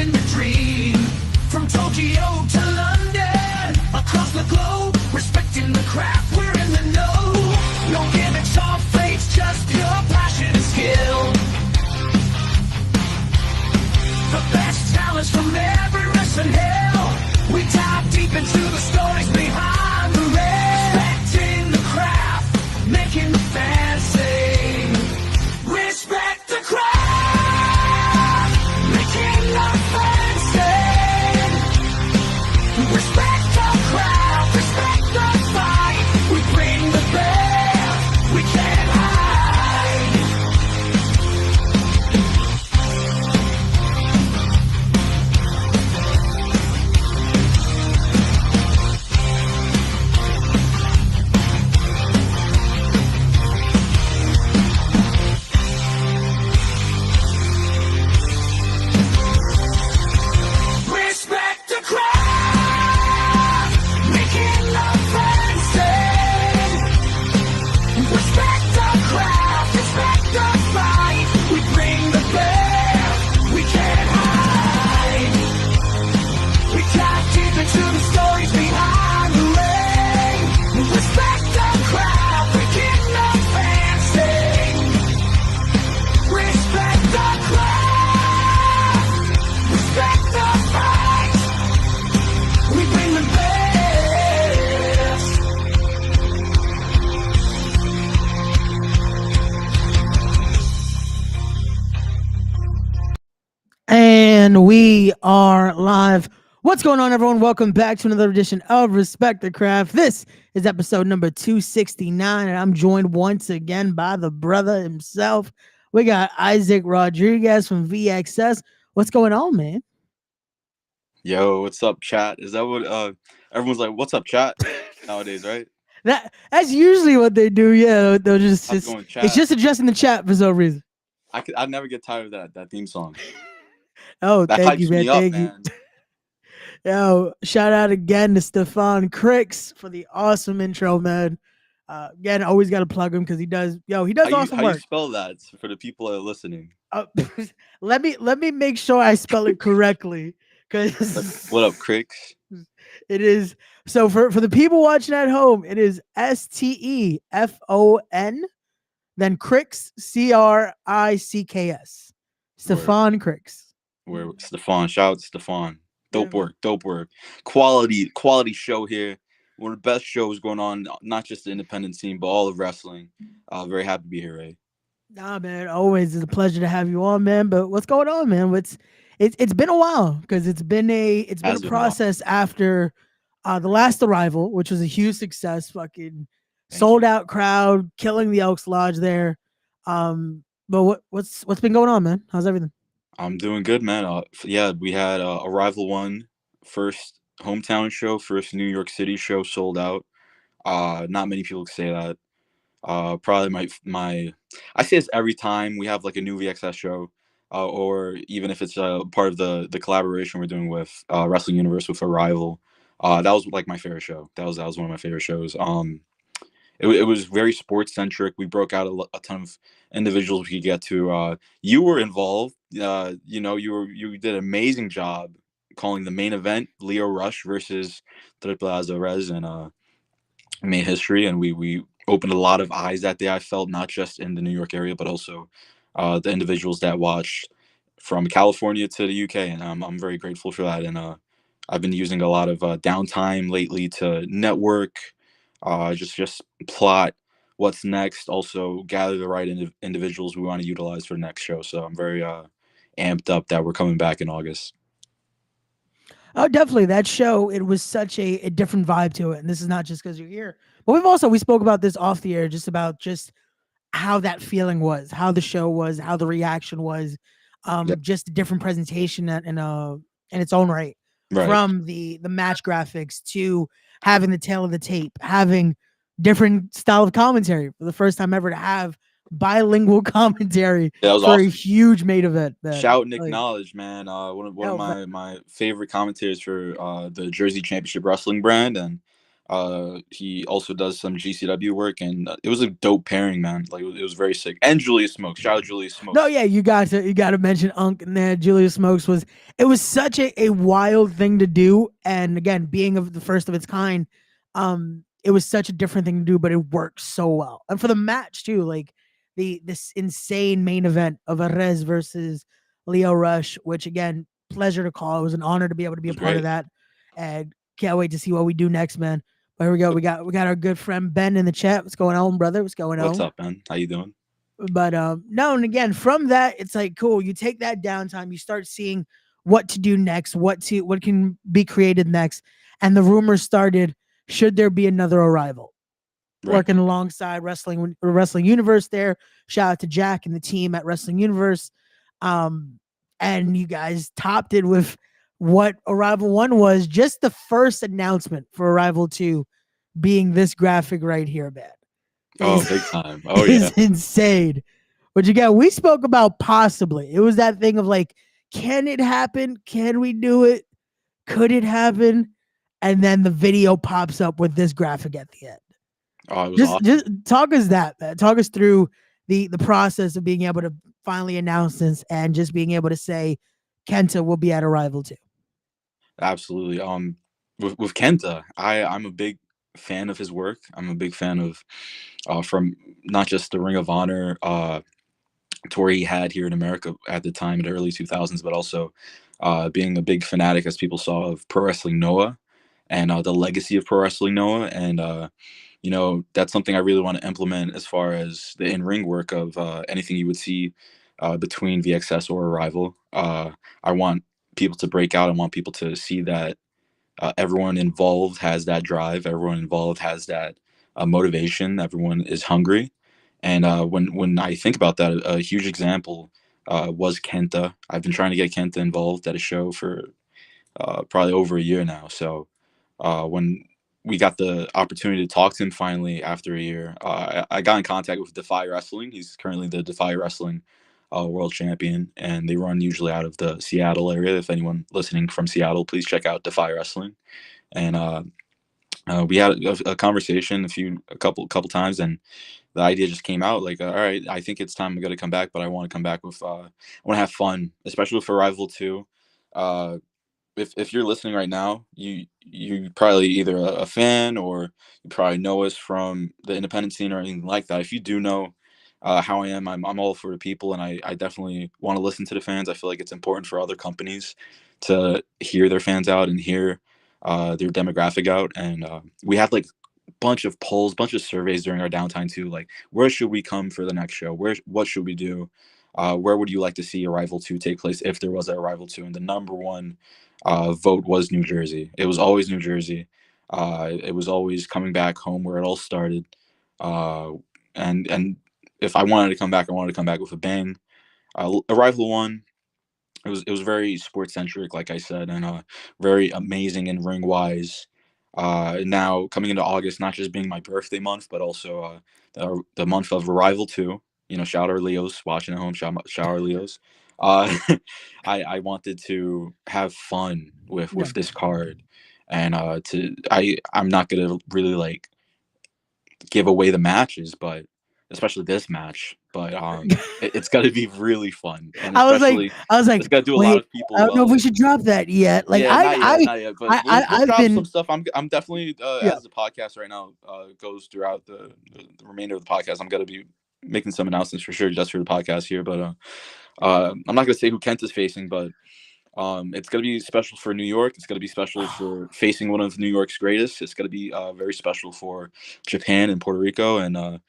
living the dream. From Tokyo to London, across the globe, respecting the craft, we're in the know. No gimmicks or fakes, just pure passion and skill. The best talents from every wrestling hill. We dive deep into the stories behind the ring. Respecting the craft, making the fans sing. Respect the craft, making the fans sing. Respect the craft, respect the fight. We bring the best, we can't hide. Respect the craft, making the fans sing. Respect the craft, respect the fight. We bring the best, we can't hide. We dive deep into the stories behind the ring. Respect the craft, making the fans sing. Respect the craft, respect the fight. We bring the best. And we are live. What's going on, everyone? Welcome back to another edition of Respect the Craft. This is episode number 269, and I'm joined once again by the brother himself. We got Isaac Rodriguez from VXS. What's going on, man? Yo, what's up, chat? Is that what everyone's like? What's up, chat? Nowadays, right? That's usually what they do. Yeah, they'll just How's it going, chat? it's just addressing the chat for some reason. I'd never get tired of that theme song. Oh, That thank hypes you, man. me up, Thank you. man. Yo, shout out again to Stefan Cricks for the awesome intro, man. Again, always got to plug him because he does awesome How work. you spell that for the people that are listening? Let me make sure I spell it correctly, because What up, Cricks? it is. So for the people watching at home, it is Stefon, then Cricks, Cricks. Stefan Cricks. Where Stefan? Shout out to Stefan. Dope Yeah, work, dope work. Quality show here. One of the best shows going on, not just the independent scene, but all of wrestling. Very happy to be here, Ray. Nah, man, always is a pleasure to have you on, man. But what's going on, man? It's been a while, because it's been a process after the last Arrival, which was a huge success, fucking sold out crowd, killing the Elks Lodge there. But what's been going on, man? How's everything? I'm doing good, man. Yeah, we had Arrival 1, first hometown show, first New York City show sold out. Not many people can say that. Probably my I say this every time we have like a new VXS show, or even if it's part of the collaboration we're doing with Wrestling Universe with Arrival. That was like my favorite show. That was one of my favorite shows. It was very sports centric. We broke out a ton of individuals we could get to. You were involved. You did an amazing job calling the main event, Leo Rush versus Triple Azarez, and made history. And we opened a lot of eyes that day. I felt, not just in the New York area, but also the individuals that watched from California to the UK, and I'm very grateful for that. And I've been using a lot of downtime lately to network, just plot what's next, also gather the right individuals we want to utilize for the next show. So I'm very amped up that we're coming back in August. Oh, definitely. That show, it was such a different vibe to it. And this is not just because you're here, but we spoke about this off the air, just about how that feeling was, how the show was, how the reaction was, just a different presentation in its own right. From the match graphics to having the tail of the tape, having different style of commentary for the first time ever, to have bilingual commentary for awesome. A huge main event. Shout and acknowledge, man. One of my favorite commentators for the Jersey Championship Wrestling brand, and He also does some GCW work, and it was a dope pairing, man. Like it was very sick. And Julius Smokes, shout out Julius Smokes. No, yeah, you got to mention Unk in there. Julius Smokes it was such a wild thing to do, and again, being of the first of its kind, it was such a different thing to do, but it worked so well. And for the match too, like this insane main event of Arez versus Leo Rush, which again, pleasure to call. It was an honor to be able to be a part of that, and can't wait to see what we do next, man. But here we go. We got our good friend Ben in the chat. What's going on, brother? What's going on? What's up, Ben? How you doing? But no, and again, from that, it's like cool. You take that downtime, you start seeing what to do next, what can be created next, and the rumors started. Should there be another Arrival? Right. Working alongside Wrestling Universe there. Shout out to Jack and the team at Wrestling Universe. And you guys topped it with what Arrival 1 was, just the first announcement for Arrival 2 being this graphic right here, man. Oh, big time. Oh, yeah. It's insane. But again, we spoke about possibly. It was that thing of like, can it happen? Can we do it? Could it happen? And then the video pops up with this graphic at the end. Oh, it was awesome. Just talk us that, man. Talk us through the process of being able to finally announce this and just being able to say Kenta will be at Arrival 2. Absolutely. With Kenta, I'm a big fan of his work. I'm a big fan of from not just the Ring of Honor tour he had here in America at the time in the early 2000s, but also being a big fanatic, as people saw, of Pro Wrestling Noah and the legacy of Pro Wrestling Noah. And you know, that's something I really want to implement as far as the in-ring work of anything you would see between VXS or Arrival. I want people to break out. I want people to see that everyone involved has that drive. Everyone involved has that motivation. Everyone is hungry. And when I think about that, a huge example was Kenta. I've been trying to get Kenta involved at a show for probably over a year now. So when we got the opportunity to talk to him finally after a year, I got in contact with Defy Wrestling. He's currently the Defy Wrestling world champion, and they run usually out of the Seattle area. If anyone listening from Seattle, please check out Defy Wrestling. And we had a conversation a couple times, and the idea just came out like, all right, I think it's time I'm going to come back, but I want to come back with, I want to have fun, especially with Arrival 2. If you're listening right now, you probably either a fan or you probably know us from the independent scene or anything like that. If you do know how I am, I'm all for the people, and I definitely want to listen to the fans. I feel like it's important for other companies to hear their fans out and hear their demographic out. And we had like bunch of polls, bunch of surveys during our downtime too. Like, where should we come for the next show? What should we do? Where would you like to see Arrival 2 take place if there was an Arrival 2? And the number one vote was New Jersey. It was always New Jersey. It was always coming back home where it all started. And if I wanted to come back, I wanted to come back with a bang. Arrival 1, it was very sports centric, like I said, and very amazing in ring wise. Now coming into August, not just being my birthday month, but also the month of Arrival 2. You know, shout out Leos watching at home. Shout out Leos. I wanted to have fun with this card, and I'm not gonna really like give away the matches, but especially this match. But it's got to be really fun. And I was like, it's got to do a wait, lot of people. I don't know if we should drop that yet. Like, yeah, not yet. But we'll drop some stuff. I'm definitely as the podcast right now goes throughout the remainder of the podcast, I'm gonna be making some announcements for sure, just for the podcast here. But I'm not gonna say who Kent is facing, but it's gonna be special for New York. It's gonna be special for facing one of New York's greatest. It's gonna be very special for Japan and Puerto Rico and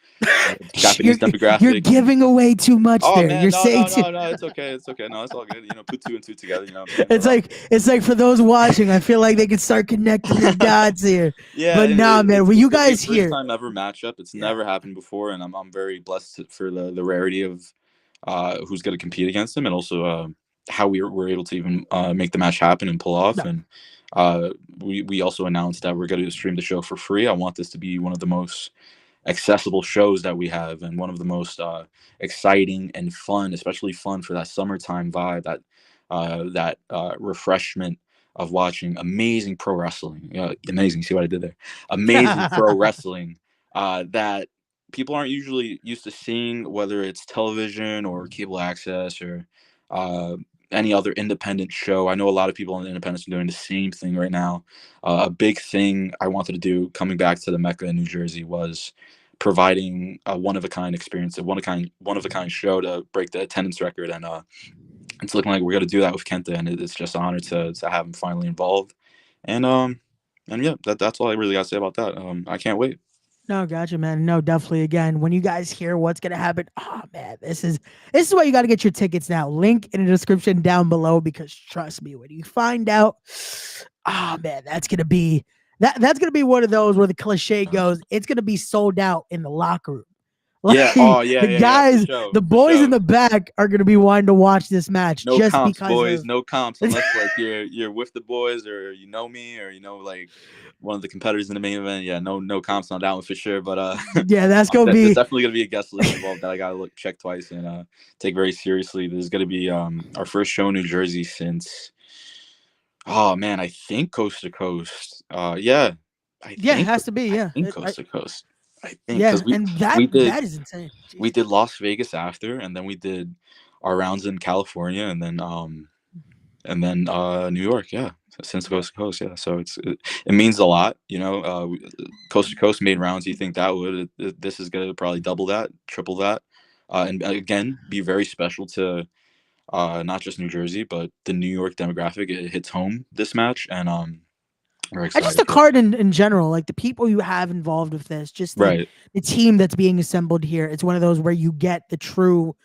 Japanese demographic. You're giving away too much there. Man, you're saying no, it's okay. It's okay. No, it's all good. You know, put two and two together. You know, it's like for those watching, I feel like they can start connecting the dots here. Yeah, but man, when you guys hear, first time ever matchup. It's never happened before, and I'm very blessed for the rarity of who's going to compete against him, and also how we were able to even make the match happen and pull off. And we also announced that we're going to stream the show for free. I want this to be one of the most accessible shows that we have, and one of the most exciting and fun, especially fun for that summertime vibe, that refreshment of watching amazing pro wrestling. Amazing. See what I did there? Amazing pro wrestling that people aren't usually used to seeing, whether it's television or cable access or uh, any other independent show. I know a lot of people on the independents are doing the same thing right now. A big thing I wanted to do coming back to the Mecca in New Jersey was providing a one of a kind experience, a one of a kind show to break the attendance record, and it's looking like we're gonna do that with Kenta, and it's just an honor to have him finally involved, and yeah, that's all I really got to say about that. I can't wait. No, gotcha, man. No, definitely. Again, when you guys hear what's gonna happen, oh man, this is why you got to get your tickets now. Link in the description down below, because trust me, when you find out, oh man, that's gonna be one of those where the cliche goes, it's gonna be sold out in the locker room. Yeah. Oh yeah. The Yeah. guys, For sure, the boys in the back are gonna be wanting to watch this match no just comps, because boys. of No comps unless like you're with the boys or you know me or like one of the competitors in the main event. Yeah. No comps on that one for sure. But yeah, that's gonna there's be definitely gonna be a guest list involved that I gotta check twice and take very seriously. There's gonna be our first show in New Jersey since, oh man, I think Coast to Coast. Yeah, yeah, it has to be, I yeah. think Coast to Coast. I think Yeah, because and we did that is insane. we Jesus. did Las Vegas after, and then we did our rounds in California, and then New York. Yeah, since Yeah. Coast to Coast. Yeah, so it means a lot. Coast to Coast made rounds. You think that would this is gonna probably double that, triple that, and again be very special to not just New Jersey but the New York demographic. It hits home this match, and we're And just the excited. card in general, like the people you have involved with this, just Right, the team that's being assembled here. It's one of those where you get the true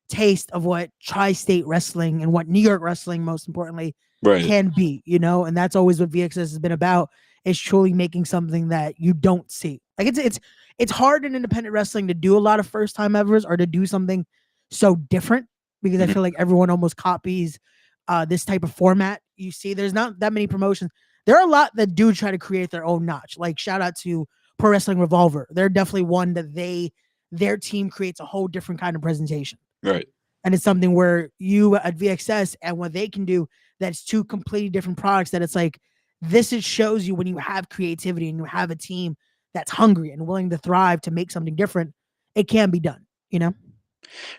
taste of what tri-state wrestling and what New York wrestling, most importantly, right, can be, and that's always what VXS has been about, is truly making something that you don't see. Like it's hard in independent wrestling to do a lot of first time evers or to do something so different, because I Mhm. feel like everyone almost copies this type of format. You see, there's not that many promotions. There are a lot that do try to create their own notch. Like shout out to Pro Wrestling Revolver. They're definitely one that their team creates a whole different kind of presentation. Right. And it's something where you at VXS and what they can do, that's two completely different products, that it's like this shows you when you have creativity and you have a team that's hungry and willing to thrive to make something different, it can be done.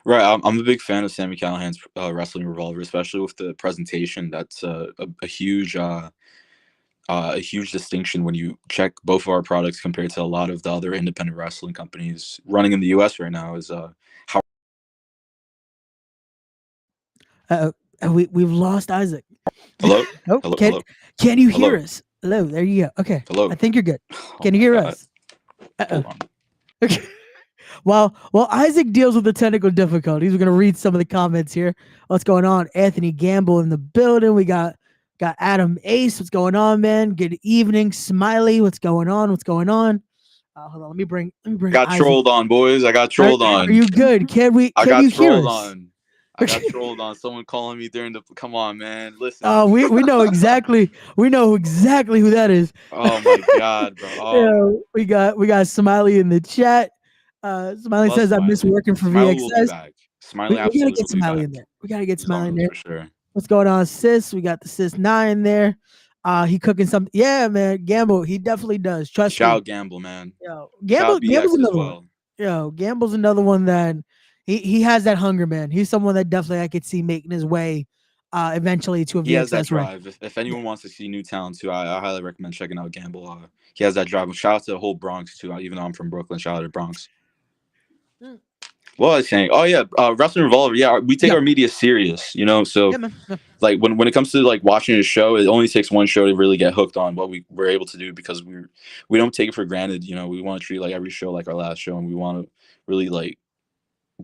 Right. I'm a big fan of Sammy Callahan's Wrestling Revolver, especially with the presentation. That's a huge distinction when you check both of our products compared to a lot of the other independent wrestling companies running in the U.S. right now. Is how We've lost Isaac. hello, Oh, hello, can you hear hello, us? Hello, there you go. Okay, hello. I think you're good. Oh Can you my hear God. us? Uh-oh. Hold on. Okay. While Isaac deals with the technical difficulties, we're gonna read some of the comments here. What's going on? Anthony Gamble in the building. We got Adam Ace. What's going on, man? Good evening, Smiley. What's going on? What's going on? Hold on. Let me bring Got Isaac. trolled on, boys. I got trolled Are on. you good? Can I you got hear trolled us? on. I got trolled on. Someone calling me during the. Come on, man. Listen. We know exactly who that is. Oh my God, bro. Yeah, we got Smiley in the chat. Smiley Love says I miss Smiley. working for Smiley will be VXS. back. Smiley We gotta absolutely get will be Smiley back. in there. We gotta get He's on Smiley in those there. for sure. What's going on, sis? We got the sis 9 there. He cooking something. Yeah, man. Gamble, he definitely does. Trust Shout me. out Gamble, man. Yo, Shout out Gamble's BX as another one. well. Yo, Gamble's another one that he has that hunger, man. He's someone that definitely I could see making his way eventually to a He has that VXS run. drive. If anyone wants to see new talent too, I highly recommend checking out Gamble. He has that drive. Shout out to the whole Bronx too. Even though I'm from Brooklyn, shout out to Bronx. Mm. What was I saying? Oh yeah, Wrestling Revolver. Yeah, we take our media serious. So Yeah, man. Yeah. like when it comes to like watching a show, it only takes one show to really get hooked on what we were able to do, because we don't take it for granted. We want to treat like every show like our last show, and we want to really like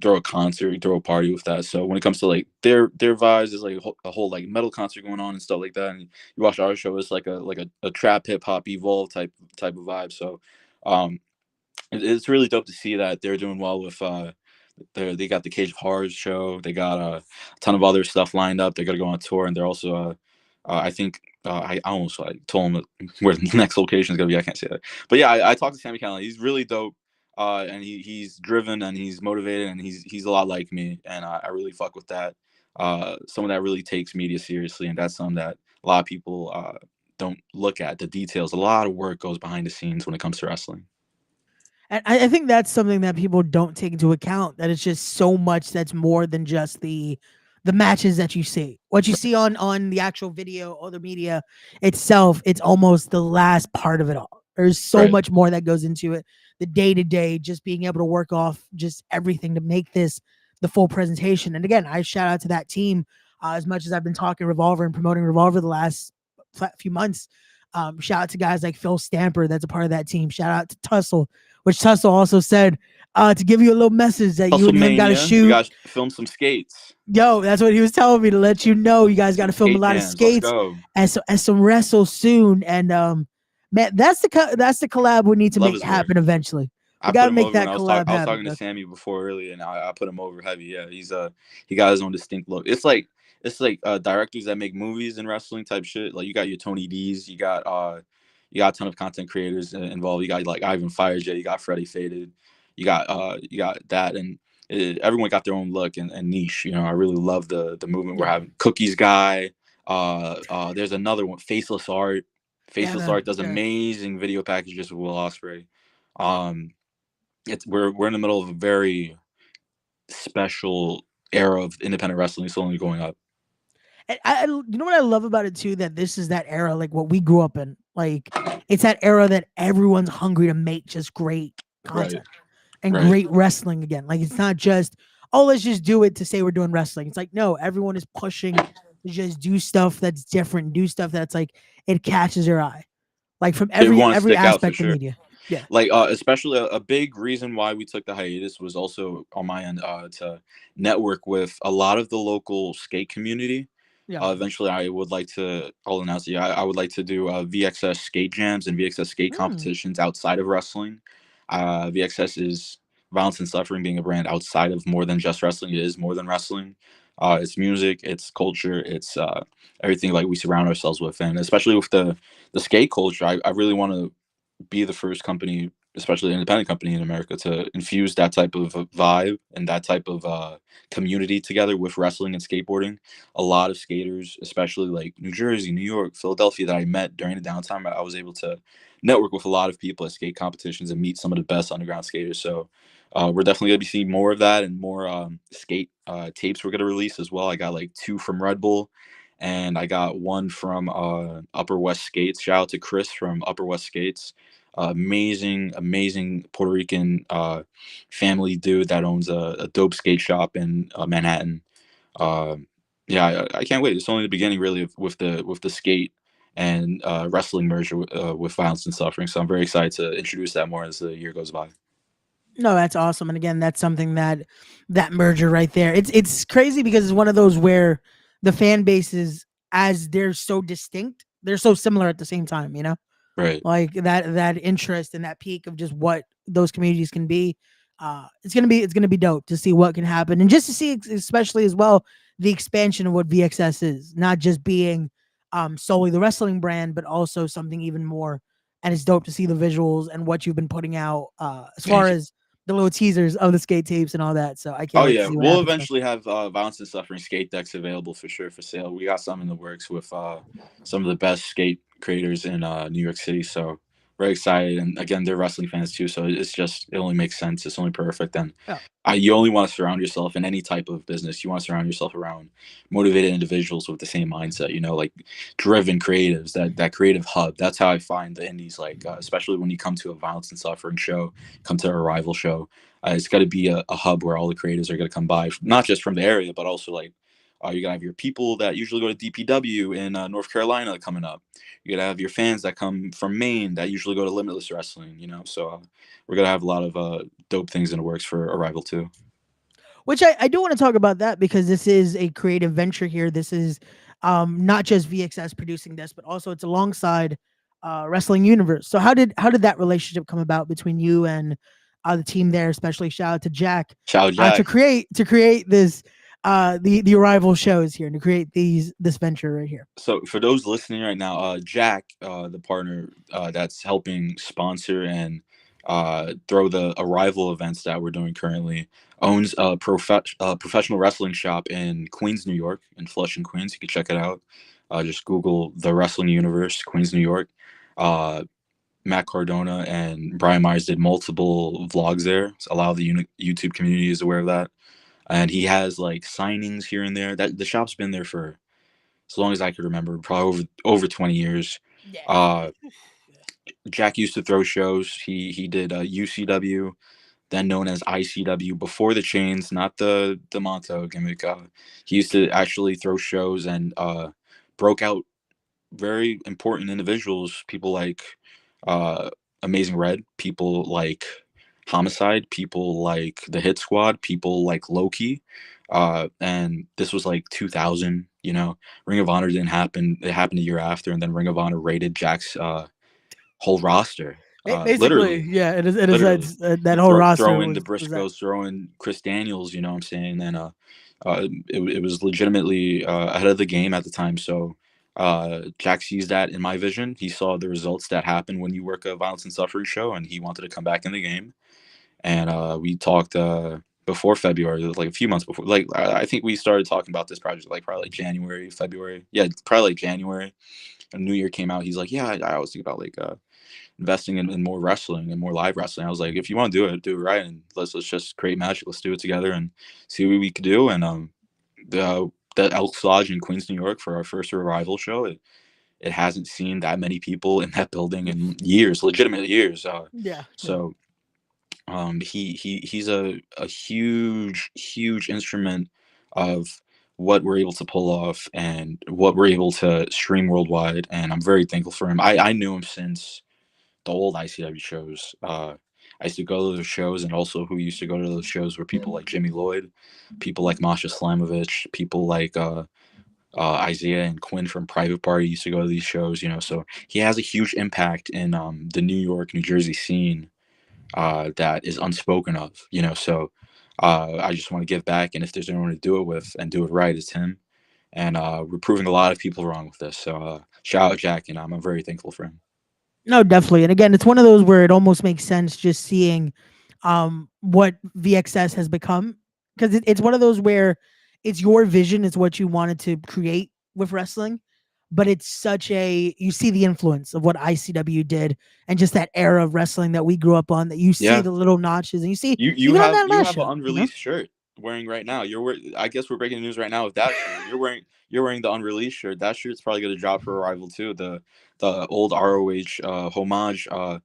throw a concert, throw a party with that. So when it comes to like their vibes, there's like a whole like metal concert going on and stuff like that. And you watch our show, it's like a trap hip hop evolve type of vibe. So it's really dope to see that they're doing well with they got the Cage of Horrors show. They got a ton of other stuff lined up. They're gonna go on tour, and they're also I think I almost told them where the next location is gonna be. I can't say that, but yeah, I talked to Sammy Callahan. He's really dope, and he's driven and he's motivated, and he's a lot like me, and I really fuck with that. Someone that really takes media seriously, and that's something that a lot of people don't look at the details. A lot of work goes behind the scenes when it comes to wrestling. And I think that's something that people don't take into account. That it's just so much that's more than just the matches that you see. What you see on the actual video or the media itself, it's almost the last part of it all. There's so Right. much more that goes into it. The day to day, just being able to work off just everything to make this the full presentation. And again, I shout out to that team as much as I've been talking Revolver and promoting Revolver the last few months. Shout out to guys like Phil Stamper, that's a part of that team. Shout out to Tussle, which Tussle also said to give you a little message that you and him got to WrestleMania, we shoot. got to film some skates. Yo, that's what he was telling me, to let you know you guys got Some to film a skate lot of jams. Let's skates go. and some wrestle soon. And man, that's the collab we need to Love make his happen work. eventually. We I got put to him make over when that I was collab talking happen. to Sammy before earlier, and I put him over heavy. Yeah, he got his own distinct look. It's like directors that make movies and wrestling type shit. Like you got your Tony D's, you got a ton of content creators involved. You got like Ivan Firejet, you got Freddie Faded, you got that, and everyone got their own look and niche. I really love the movement we're Yeah, having. Cookies guy, there's another one, Faceless Art. yeah, Faceless man. Art does Yeah. amazing video packages with Will Ospreay. Um, we're in the middle of a very special era of independent wrestling slowly going up. And you know what I love about it too, that this is that era, like what we grew up in. Like it's that era that everyone's hungry to make just great Right, content and right. great wrestling again. Like it's not just, oh, let's just do it to say we're doing wrestling. It's like, no, everyone is pushing to just do stuff that's different, do stuff that's like it catches your eye. Like from They every want to every stick out for aspect of sure. media. Yeah. Like especially a big reason why we took the hiatus was also on my end to network with a lot of the local skate community. Yeah. Eventually I'll announce it. I would like to do VXS skate jams and VXS skate Mm. competitions outside of wrestling. VXS is Violence and Suffering, being a brand outside of more than just wrestling. It is more than wrestling. It's music, it's culture, it's everything like we surround ourselves with, and especially with the skate culture. I really want to be the first company, especially an independent company in America, to infuse that type of vibe and that type of community together with wrestling and skateboarding. A lot of skaters, especially like New Jersey, New York, Philadelphia, that I met during the downtime, I was able to network with a lot of people at skate competitions and meet some of the best underground skaters. So we're definitely going to be seeing more of that and more skate tapes we're going to release as well. I got like 2 from Red Bull, and I got 1 from Upper West Skates. Shout out to Chris from Upper West Skates. Amazing Puerto Rican family dude that owns a dope skate shop in Manhattan. Uh, yeah, I can't wait. It's only the beginning, really, with the skate and wrestling merger with Violence and Suffering. So I'm very excited to introduce that more as the year goes by. No, that's awesome. And again, that's something that merger right there. It's crazy because it's one of those where the fan bases, as they're so distinct, they're so similar at the same time, you know? Right. Like that interest and that peak of just what those communities can be. It's gonna be dope to see what can happen, and just to see especially as well the expansion of what VXS is, not just being solely the wrestling brand, but also something even more. And it's dope to see the visuals and what you've been putting out as far Thank you. as the little teasers of the skate tapes and all that. So I can't Oh wait to yeah, see what we'll happens next. eventually have Violence and Suffering skate decks available for sure for sale. We got some in the works with some of the best skate creators in New York City. So very excited, and again, they're wrestling fans too. So it only makes sense. It's only perfect, and Yeah. you only want to surround yourself in any type of business. You want to surround yourself around motivated individuals with the same mindset. Like driven creatives. That creative hub. That's how I find the indies. Like especially when you come to a Violence and Suffering show, come to a rival show. It's got to be a hub where all the creators are going to come by, not just from the area, but also like you're going to have your people that usually go to DPW in North Carolina coming up. You're going to have your fans that come from Maine that usually go to Limitless Wrestling, So we're going to have a lot of dope things in the works for Arrival too. Which I do want to talk about that because this is a creative venture here. This is not just VXS producing this, but also it's alongside Wrestling Universe. So how did that relationship come about between you and the team there? Especially shout out to Jack Ciao, to Jack. create this the Arrival shows here and to create this venture right here. So for those listening right now, Jack, the partner that's helping sponsor and throw the Arrival events that we're doing currently, owns a professional wrestling shop in Queens, New York, in Flushing, Queens. You can check it out. Just Google the wrestling universe, Queens, New York. Uh, Matt Cardona and Brian Myers did multiple vlogs there. So a lot of the YouTube community is aware of that. And he has like signings here and there. That the shop's been there for as long as I could remember, probably over 20 years. Yeah. Uh, Jack used to throw shows. He did UCW, then known as ICW, before the chains, not the Monto gimmick. He used to actually throw shows and broke out very important individuals, people like uh, Amazing Red, people like Homicide, people like the Hit Squad, people like Loki. And this was like 2000, you know. Ring of Honor didn't happen. It happened a year after, and then Ring of Honor raided Jack's whole roster. Basically, Literally, yeah, it is. It is literally. that whole roster Throw in the was that. Briscoes, throw in Chris Daniels, you know what I'm saying? And it was legitimately ahead of the game at the time. So Jack sees that in my vision. He saw the results that happen when you work a violence and suffering show, and he wanted to come back in the game. And we talked before February, like a few months before. Like I think we started talking about this project like probably like January, February. Yeah, probably like January. And New Year came out. He's like, yeah, I always think about like investing in more wrestling and more live wrestling. I was like, if you want to do it right, and let's just create magic. Let's do it together and see what we could do. And the Elks Lodge in Queens, New York, for our first revival show, it hasn't seen that many people in that building in years, legitimate years. Yeah. So he's a huge instrument of what we're able to pull off and what we're able to stream worldwide. And I'm very thankful for him. I knew him since the old ICW shows. I used to go to those shows, and also who used to go to those shows were people like Jimmy Lloyd, people like Masha Slamovich, people like Isaiah and Quinn from Private Party used to go to these shows, you know. So he has a huge impact in the New York, New Jersey scene that is unspoken of, you know. So I just want to give back, and if there's anyone to do it with and do it right, it's him. And we're proving a lot of people wrong with this. So shout out Jack, and I'm very thankful for him. No, definitely. And again, it's one of those where it almost makes sense just seeing what VXS has become, because it's one of those where it's your vision, is what you wanted to create with wrestling, but it's such a, you see the influence of what ICW did and just that era of wrestling that we grew up on, that you see Yeah. the little notches, and you see You even on have that last an show, unreleased shirt wearing right now. I guess we're breaking the news right now with that shirt. You're wearing the unreleased shirt. That shirt's probably gonna drop for Arrival too. The old ROH homage mock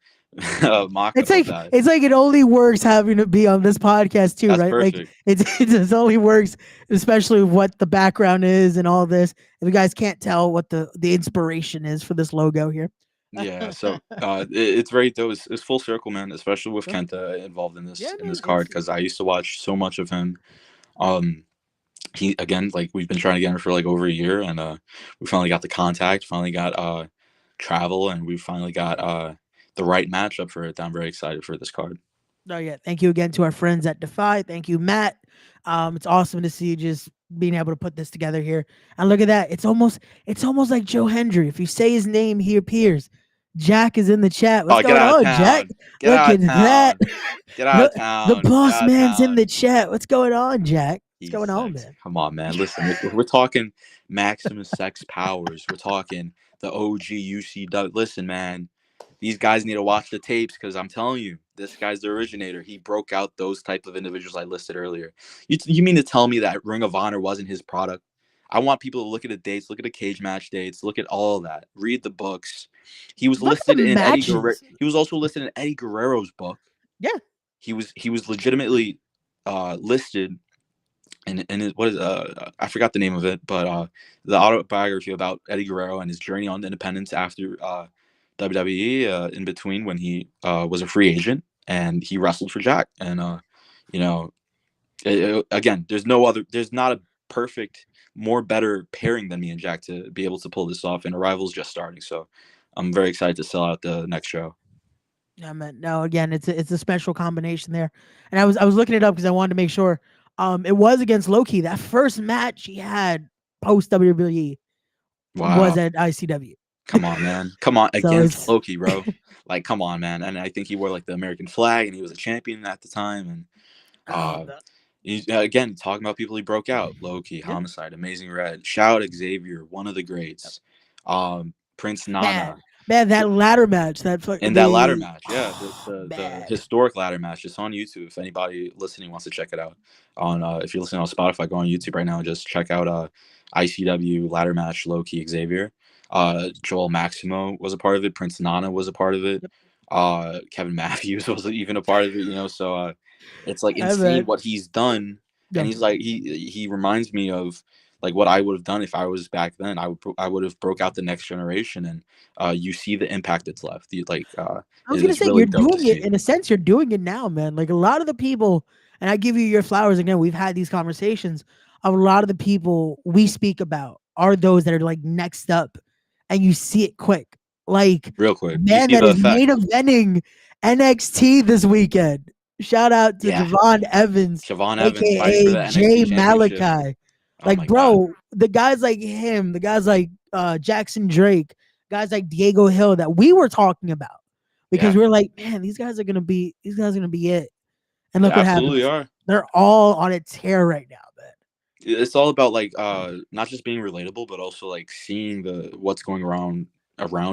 It's up of like that. it's like it only works having to be on this podcast too, That's right? Like perfect. it only works, especially what the background is and all this. If you guys can't tell what the inspiration is for this logo here. Yeah, so it's very dope. It's full circle, man. Especially with Yeah. Kenta involved in Yeah, this man, card, because I used to watch so much of him. He, again, like, we've been trying to get him for like over a year, and we finally got the contact, finally got travel, and we finally got the right matchup for it. I'm very excited for this card. Oh yeah, thank you again to our friends at Defy. Thank you, Matt. It's awesome to see you just being able to put this together here. And look at that. It's almost like Joe Hendry. If you say his name, he appears. Jack is in the chat. What's Get going out of on, town. Jack? Get Look out at of that. town. Get out of town. The Get boss out of man's in town. the chat. What's going on, Jack? What's going on, Sex. man? Come on, man. Listen, if we're talking Maximus Sex Powers. We're talking the OG UCW. Listen, man, these guys need to watch the tapes, because I'm telling you, this guy's the originator. He broke out those type of individuals I listed earlier. You mean to tell me that Ring of Honor wasn't his product? I want people to look at the dates, look at the cage match dates, look at all of that. Read the books. He was Look at listed the in Eddie Guerrero. matches. He was also listed in Eddie Guerrero's book. Yeah. He was legitimately listed in what is I forgot the name of it, but the autobiography about Eddie Guerrero and his journey on independence after WWE, in between when he was a free agent and he wrestled for Jack. And you know, again, there's not a perfect, more better pairing than me and Jack to be able to pull this off, and Arrival's just starting. So I'm very excited to sell out the next show. Yeah, man. No, again, it's a special combination there. And I was looking it up because I wanted to make sure. It was against Loki. That first match he had post WWE was Wow. at ICW. Come on, man. Come on, So against it's Loki, bro. Like, come on, man. And I think he wore like the American flag, and he was a champion at the time. And oh, Again, talking about people he broke out: Loki, Yep. Homicide, Amazing Red, Shout Xavier, one of the greats, Prince Nana. Man, that ladder match, In that ladder match, yeah, the man. historic ladder match. It's on YouTube. If anybody listening wants to check it out, on if you're listening on Spotify, go on YouTube right now and just check out ICW ladder match Loki Xavier. Joel Maximo was a part of it. Prince Nana was a part of it. Kevin Matthews was even a part of it. So it's like Yeah, insane man. what he's done, Yeah. and he's like he reminds me of like what I would have done if I was back then. I would have broke out the next generation, and you see the impact it's left. I was gonna It's say really you're dope to doing it see. in a sense. You're doing it now, man. Like a lot of the people, and I give you your flowers again. We've had these conversations. A lot of the people we speak about are those that are like next up, and you see it quick. Like Real quick, you man, see that the is effect. main eventing NXT this weekend. Shout out to Yeah, Javon Evans, Siobhan Evans fighting for aka the Jay NXT championship. Malachi. Oh Like, my god. bro, the guys like him, the guys like Jackson Drake, guys like Diego Hill that we were talking about because Yeah, we are like, man, these guys are gonna be it. And they look what absolutely happens. are. They're all on a tear right now, man. It's all about like not just being relatable, but also like seeing the what's going around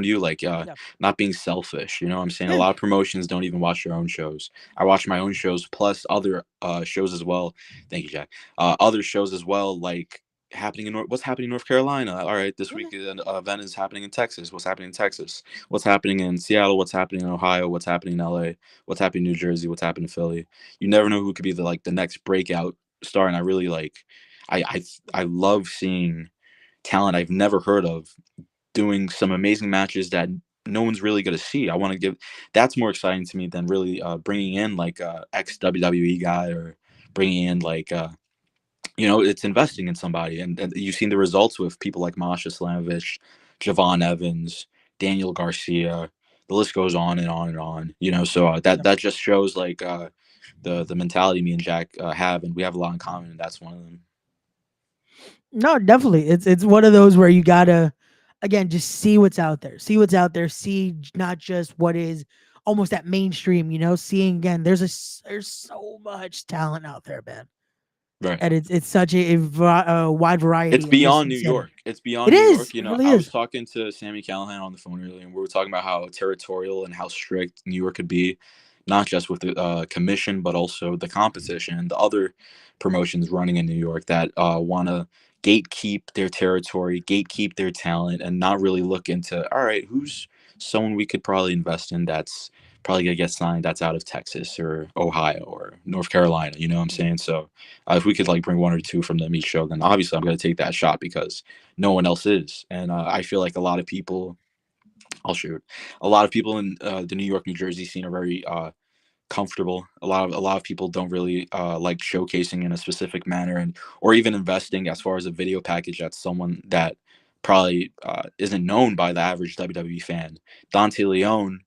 you, like Yeah. not being selfish. You know what I'm saying? A Yeah. lot of promotions don't even watch their own shows. I watch my own shows plus other shows as well. Thank you, Jack. Other shows as well, like happening in what's happening in North Carolina. All right, this week an event is happening in Texas. What's happening in Texas? What's happening in Seattle? What's happening in Ohio? What's happening in LA? What's happening in New Jersey? What's happening in Philly? You never know who could be the next breakout star, and I really like I love seeing talent I've never heard of doing some amazing matches that no one's really going to see. I want to give that's more exciting to me than really bringing in like a ex WWE guy or bringing in like it's investing in somebody, and you've seen the results with people like Masha Slamovich, Javon Evans, Daniel Garcia. The list goes on and on and on. So that just shows like the mentality me and Jack have, and we have a lot in common, and that's one of them. No, definitely. It's one of those where you gotta again just see what's out there. See what's out there. See not just what is almost that mainstream, seeing again, there's so much talent out there, man. Right. And it's such a wide variety. It's And just beyond New insanity. York. It's It beyond New is. York. It really I was is. talking to Sammy Callahan on the phone earlier, and we were talking about how territorial and how strict New York could be, not just with the commission, but also the competition and the other promotions running in New York that want to gatekeep their territory, gatekeep their talent, and not really look into, all right, who's someone we could probably invest in that's probably going to get signed that's out of Texas or Ohio or North Carolina. You know what I'm saying? So if we could like bring one or two from them each show, then obviously I'm going to take that shot because no one else is. And I feel like a lot of people, a lot of people in the New York, New Jersey scene are very comfortable. A lot of people don't really like showcasing in a specific manner, and or even investing as far as a video package that's someone that probably isn't known by the average WWE fan. Dante Leone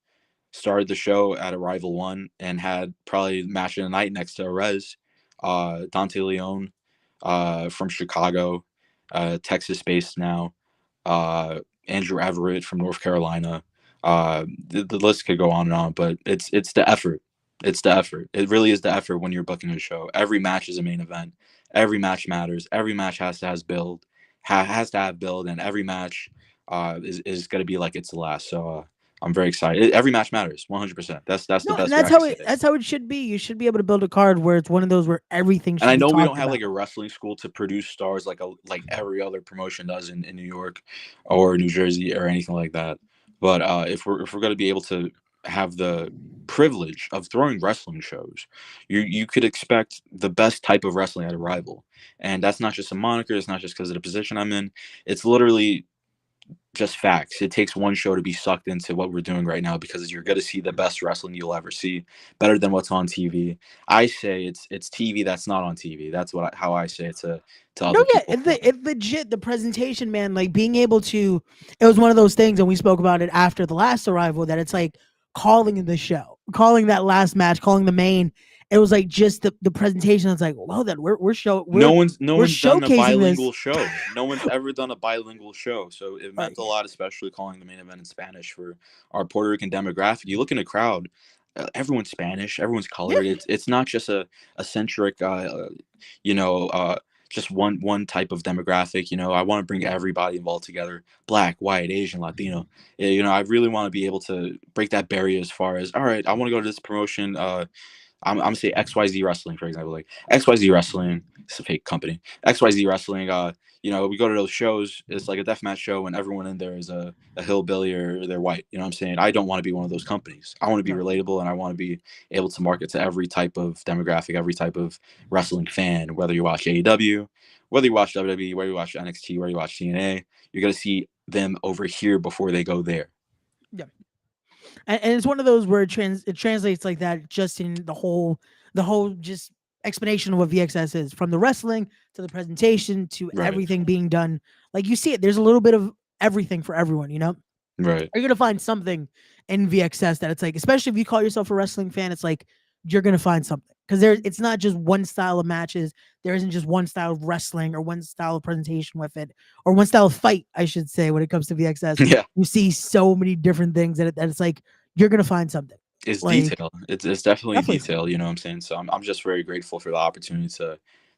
started the show at Arrival One and had probably match of the night next to Arez. Dante Leone from Chicago, Texas based now. Andrew Everett from North Carolina. The list could go on and on, but it's the effort. It's the effort. It really is the effort when you're booking a show. Every match is a main event. Every match matters. Every match has to has to have build, and every match is going to be like it's the last. So I'm very excited. Every match matters, 100%. That's the No, and best way I can say it. that's how it should be. You should be able to build a card where it's one of those where everything And should I be know we talked don't have about. like a wrestling school to produce stars like every other promotion does in New York or New Jersey or anything like that. But if we're going to be able to have the privilege of throwing wrestling shows, you could expect the best type of wrestling at Arrival, and that's not just a moniker. It's not just because of the position I'm in. It's literally just facts. It takes one show to be sucked into what we're doing right now because you're going to see the best wrestling you'll ever see, better than what's on TV. I say it's TV that's not on TV. That's how I say it to No, other yeah, people. it legit the presentation, man. Like being able to, it was one of those things, and we spoke about it after the last Arrival. That it's like calling the show, calling that last match, calling the main. It was like just the presentation. It's like, well, then we're No one's done a showcasing this. bilingual show. No one's ever done a bilingual show. So it meant Like, a lot, especially calling the main event in Spanish for our Puerto Rican demographic. You look in the crowd, everyone's Spanish, everyone's Yeah. colored. It's not just a centric, you know, just one type of demographic. You know, I want to bring everybody involved together: black, white, Asian, Latino. You know, I really want to be able to break that barrier as far as, all right, I want to go to this promotion. I'm gonna say XYZ Wrestling, for example. Like XYZ Wrestling, it's a fake company. XYZ Wrestling, you know, we go to those shows, it's like a deathmatch show, and everyone in there is a hillbilly or they're white. You know what I'm saying? I don't want to be one of those companies. I want to be Right. relatable, and I want to be able to market to every type of demographic, every type of wrestling fan, whether you watch AEW, whether you watch WWE, whether you watch NXT, whether you watch TNA, you're gonna see them over here before they go there. Yeah. And it's one of those where it translates like that just in the whole just explanation of what VXS is, from the wrestling to the presentation to Right. everything being done. Like you see it, there's a little bit of everything for everyone, you know? Right. You're gonna find something in VXS that it's like, especially if you call yourself a wrestling fan, it's like you're gonna find something. Because it's not just one style of matches. There isn't just one style of wrestling or one style of presentation with it, or one style of fight, I should say, when it comes to VXS. Yeah. You see so many different things that it's like you're gonna find something. It's Like, detail. It's definitely definitely. detail. You know what I'm saying? So I'm just very grateful for the opportunity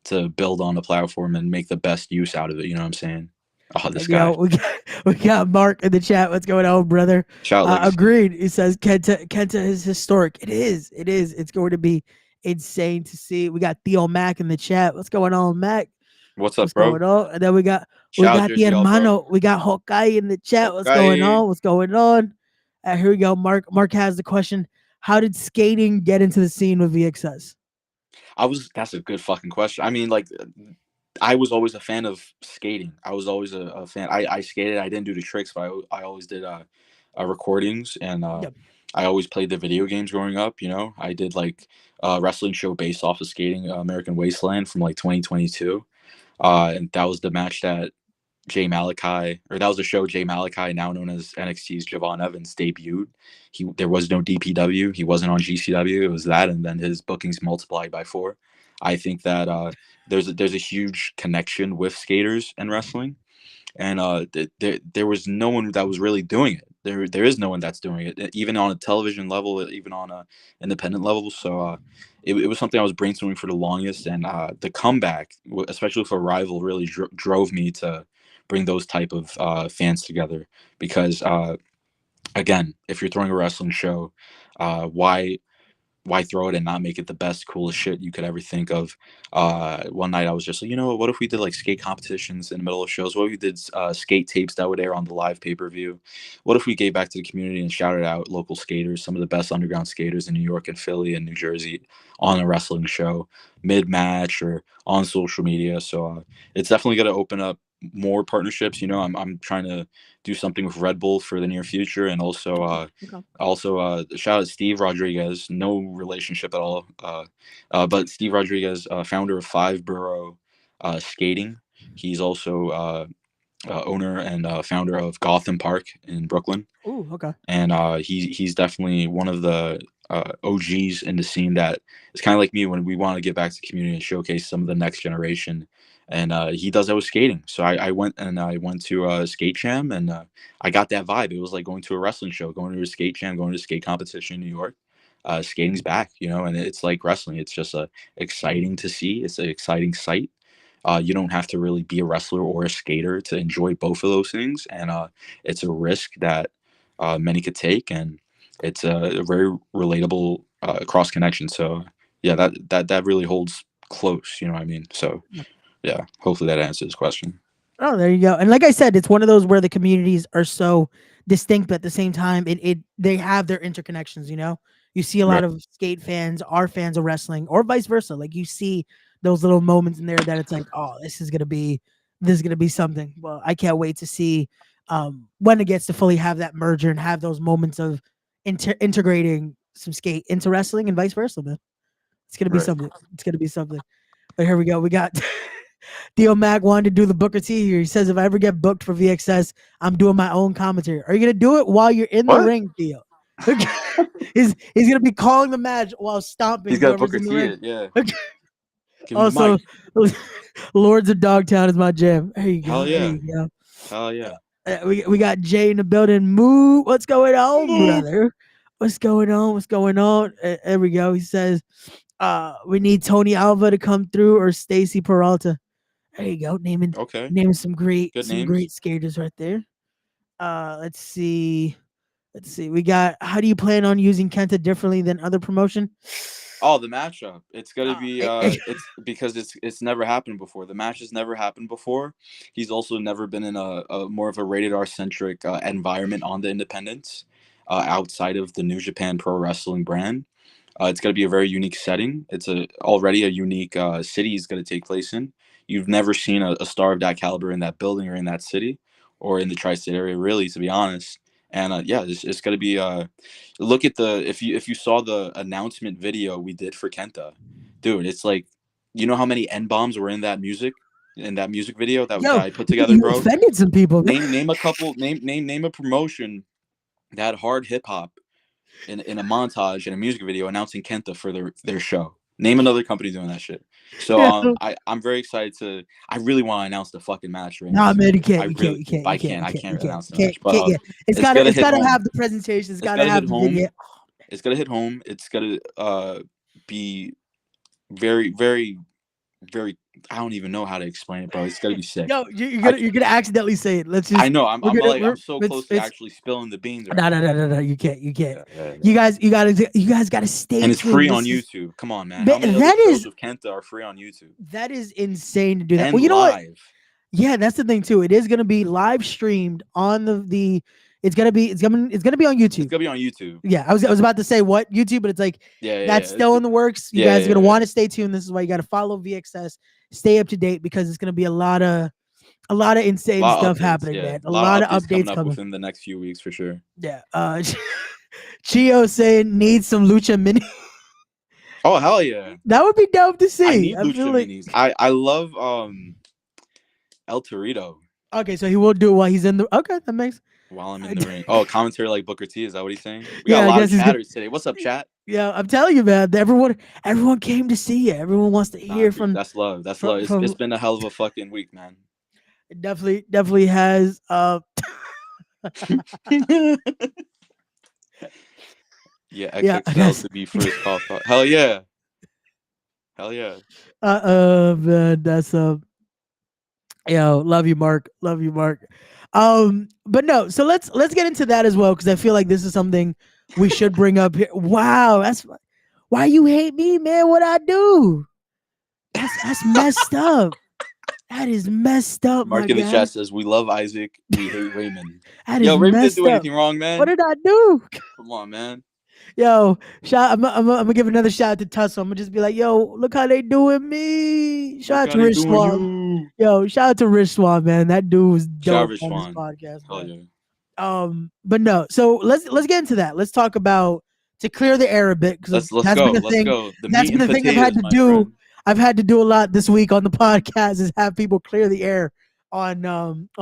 to build on the platform and make the best use out of it. You know what I'm saying? Oh, this Yo, guy. we got Mark in the chat. What's going on, brother? Shout out Legacy. Agreed. He says Kenta is historic. It is. It is. It's going to be insane to see. We got Theo Mac in the chat. What's going on, Mac? What's up, What's bro? going on? And then we got Shout out the Jersey All, bro. hermano. We got Hawkeye in the chat. What's Hawkeye. going on? What's going on? Here we go. Mark has the question. How did skating get into the scene with VXS? That's a good fucking question. I mean, like, I was always a fan of skating. I was always a fan. I skated. I didn't do the tricks, but I always did recordings, and Yep. I always played the video games growing up. You know, I did like a wrestling show based off of skating, American Wasteland from like 2022, and that was the match that that was the show Jay Malachi, now known as NXT's Javon Evans, debuted. There was no DPW. He wasn't on GCW. It was that, and then his bookings multiplied by 4. I think that there's a huge connection with skaters and wrestling, and there was no one that was really doing it. There is no one that's doing it, even on a television level, even on a independent level. So it was something I was brainstorming for the longest, and the comeback, especially for Rival, really drove me to bring those type of fans together. Because again, if you're throwing a wrestling show, why throw it and not make it the best, coolest shit you could ever think of? One night I was just like, you know, what if we did like skate competitions in the middle of shows? What if we did skate tapes that would air on the live pay-per-view? What if we gave back to the community and shouted out local skaters, some of the best underground skaters in New York and Philly and New Jersey, on a wrestling show, mid-match or on social media? So it's definitely going to open up more partnerships. You know, I'm trying to do something with Red Bull for the near future, and also shout out Steve Rodriguez. No relationship at all, but Steve Rodriguez, founder of Five Borough Skating. He's also owner and founder of Gotham Park in Brooklyn. Ooh, okay. And he's definitely one of the OGs in the scene that is kind of like me when we want to get back to the community and showcase some of the next generation. And he does that with skating. So I went to a skate jam, and I got that vibe. It was like going to a wrestling show, going to a skate jam, going to a skate competition in New York. Skating's back, you know, and it's like wrestling. It's just exciting to see. It's an exciting sight. You don't have to really be a wrestler or a skater to enjoy both of those things. And it's a risk that many could take, and it's a very relatable cross connection. So yeah, that really holds close. You know what I mean? So yeah, hopefully that answers the question. Oh, there you go. And like I said, it's one of those where the communities are so distinct, but at the same time, they have their interconnections. You know, you see a lot of skate fans are fans of wrestling, or vice versa. Like you see those little moments in there that it's like, oh, this is gonna be something. Well, I can't wait to see when it gets to fully have that merger and have those moments of integrating some skate into wrestling and vice versa, man. It's gonna be something. It's gonna be something. But here we go. We got Theo Mac wanted to do the Booker T here. He says, if I ever get booked for VXS, I'm doing my own commentary. Are you gonna do it while you're in the ring, Theo? he's gonna be calling the match while stomping. He's got Booker T it, yeah. Also, Lords of Dogtown is my jam. There you go. Hell yeah. There you go. Hell yeah. We got Jay in the building. Moo, what's going on, brother? What's going on? What's going on? There we go. He says, we need Tony Alva to come through or Stacy Peralta. There you go. Okay, Naming good some names. great skaters right there. Let's see. Let's see. We got, how do you plan on using Kenta differently than other promotion? Oh, the matchup. It's gonna Uh, be eh, it's because it's never happened before. The match has never happened before. He's also never been in a more of a rated R centric environment on the independents, outside of the New Japan Pro Wrestling brand. It's going to be a very unique setting. It's already a unique city he's going to take place in. You've never seen a star of that caliber in that building or in that city or in the tri-state area, really, to be honest. And yeah, it's going to be. Look at the if you saw the announcement video we did for Kenta, dude, it's like, you know how many N bombs were in that music video that yo, I put together, you bro. offended some people. Name a couple name a promotion that had hard hip hop in a montage in a music video announcing Kenta for their show. Name another company doing that shit. So Yeah. I'm very excited to. I really want to announce the fucking match right now Nah, man, too. you can't, I you can't, really, you can't, I you can't, can't, you I can't, you can't can't, announce the can't, match, but can't, yeah. it's gonna It's hit gotta have home. the presentation. It's It's gotta gonna hit have the home. video. It's gonna hit home. It's gonna be very, very, very. I don't even know how to explain it, bro. It's gonna be sick. Yo, I you're gonna accidentally say it. Let's I just know. I'm we're I'm gonna like I'm so close to it's actually spilling the beans right no no now. no no no. You can't, you can't. Yeah, yeah, You yeah. guys, you guys gotta stay And it's tuned. free on This is YouTube. Come on, man. How many other that shows is with Kenta are free on YouTube that is insane to do that. and Well, you know what? live? Yeah, that's the thing too. It is gonna be live streamed on the. It's gonna be on It's YouTube. gonna be on YouTube. Yeah, I was about to say what YouTube, but it's like Yeah, yeah, that's yeah. still in the works. You Yeah, guys are yeah, gonna yeah. want to stay tuned. This is why you got to follow VXS, stay up to date because it's gonna be a lot of A insane lot of stuff updates. happening, Yeah, man. A a lot lot of of updates coming updates up coming. within the next few weeks for sure. Yeah. Chio saying needs some lucha mini. Oh hell yeah! That would be dope to I see. need I feel lucha like minis. I love El Torito okay, so he will do it while he's in the. Okay, that makes. while I'm in the ring. Oh, commentary like Booker T. Is that what he's saying? We got Yeah, a I lot of guess he's good. chatters today. What's up, chat? Yeah, I'm telling you, man. Everyone came to see you. Everyone wants to Nah, hear from that's love. That's love. It's from. been a hell of a fucking week, man. It definitely has. Yeah, Yeah, XXL to be first call. Hell yeah, hell yeah. man, that's yo, love you, Mark. Love you, Mark. But no, so let's get into that as well because I feel like this is something we should bring up here. Wow, that's why you hate me, man. What I do? That's messed up. That is messed up, my Mark in the guy. chat says we love Isaac, we hate Raymond. That Yo, is Raymond didn't messed do up. anything wrong, What man. did I do? Come on, man. Yo, I'm gonna give another shout out to Tussle. I'm gonna just be like, yo, look how they doing me. Shout out to Rich Swan. Yo, shout out to Rich Swan, man. That dude was Shout out dope Rich on this Swan. podcast. Hell Man. yeah. But no. So let's get into that. Let's talk about to clear the air a bit because Let's that's go. been a Let's thing. go. The That's meat been and the thing I've had potatoes, to my do. friend. I've had to do a lot this week on the podcast is have people clear the air on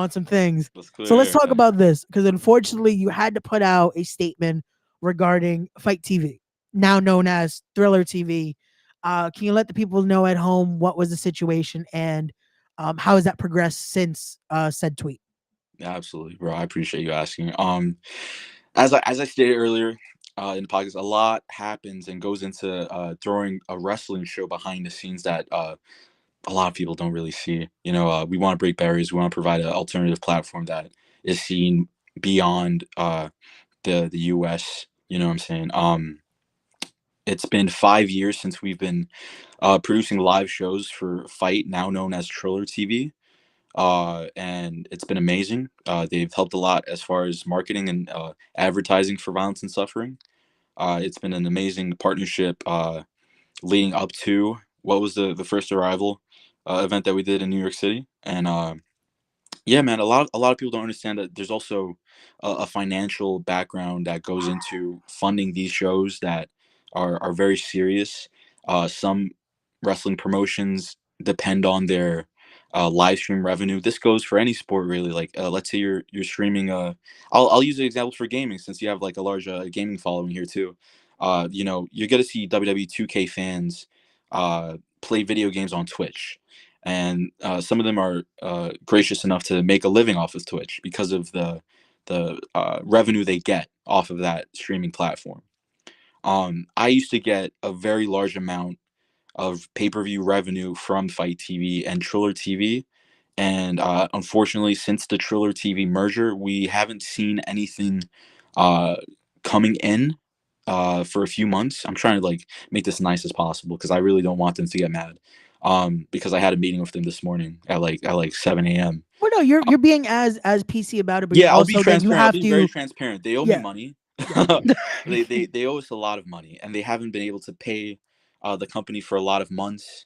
some things. So let's talk about this because unfortunately you had to put out a statement regarding Fight TV, now known as Thriller TV. Can you let the people know at home what was the situation and how has that progressed since said tweet? Absolutely, bro. I appreciate you asking. As I stated earlier, in the podcast, a lot happens and goes into throwing a wrestling show behind the scenes that a lot of people don't really see. You know, we want to break barriers. We want to provide an alternative platform that is seen beyond the U.S. You know what I'm saying? It's been 5 years since we've been producing live shows for Fight, now known as Triller TV. And it's been amazing. They've helped a lot as far as marketing and advertising for violence and suffering. It's been an amazing partnership leading up to what was the first arrival event that we did in New York City. And yeah, man, a lot of people don't understand that there's also a financial background that goes into funding these shows that are very serious. Some wrestling promotions depend on their live stream revenue. This goes for any sport, really. Like, let's say you're streaming. I'll use an example for gaming since you have like a large gaming following here too. You know, you're gonna see WWE 2K fans play video games on Twitch, and some of them are gracious enough to make a living off of Twitch because of the revenue they get off of that streaming platform. I used to get a very large amount of pay-per-view revenue from Fight TV and Triller TV. And unfortunately, since the Triller TV merger, we haven't seen anything uh, coming in for a few months. I'm trying to like make this nice as possible because I really don't want them to get mad. Because I had a meeting with them this morning at like 7 a.m. Well, no, you're being as PC about it, but you're Yeah, I'll be also then you transparent. I'll have be very to, transparent. They owe me yeah, money. yeah. They owe us a lot of money, and they haven't been able to pay the company for a lot of months.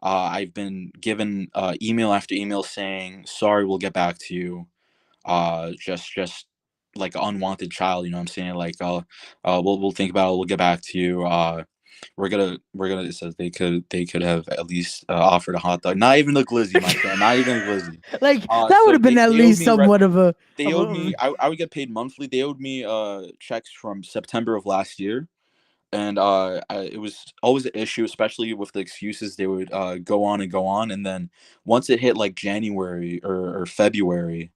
I've been given email after email saying, "Sorry, we'll get back to you." Just like an unwanted child, you know what I'm saying? Like, we'll think about it. We'll get back to you. We're gonna. It says they could have at least offered a hot dog. Not even a glizzy, my friend. Not even a glizzy. Like that would So have been at they owed least me somewhat of a they of owed a me. I would get paid monthly. They owed me checks from September of last year, and it was always an issue, especially with the excuses they would go on and go on, and then once it hit like January or February,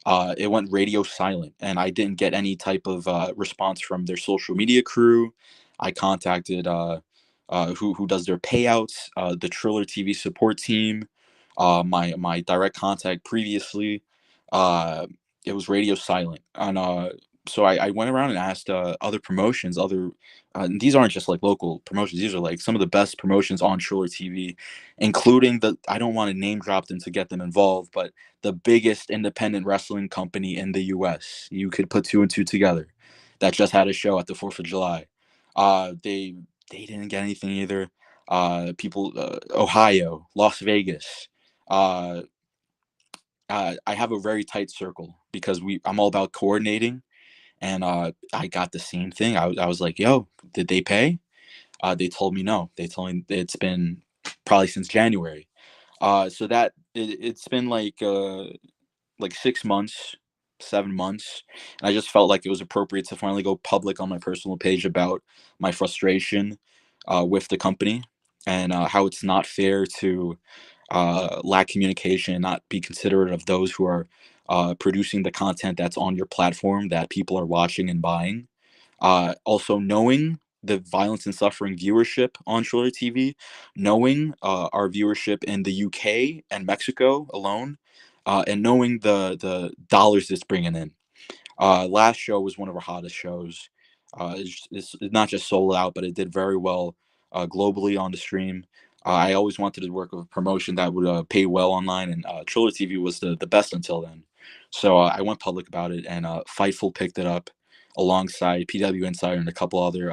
it went radio silent, and I didn't get any type of response from their social media crew. I contacted who does their payouts, the Triller TV support team, my direct contact previously. Uh, it was radio silent, and so I went around and asked other promotions, and these aren't just like local promotions. These are like some of the best promotions on Triller TV, including I don't want to name drop them to get them involved, but the biggest independent wrestling company in the US. You could put two and two together. That just had a show at the 4th of July. They didn't get anything either. People, Ohio, Las Vegas. Uh, I have a very tight circle because I'm all about coordinating, and I got the same thing. I was like, "Yo, did they pay?" They told me no. They told me it's been probably since January. So it's been like 6 months, 7 months, and I just felt like it was appropriate to finally go public on my personal page about my frustration with the company and how it's not fair to lack communication and not be considerate of those who are producing the content that's on your platform that people are watching and buying. Also, knowing the violence and suffering viewership on Triller TV, knowing our viewership in the UK and Mexico alone, and knowing the dollars it's bringing in. Last show was one of our hottest shows. It's not just sold out, but it did very well globally on the stream. I always wanted to work with a promotion that would pay well online, and Triller TV was the best until then. So I went public about it, and Fightful picked it up alongside PW Insider and a couple other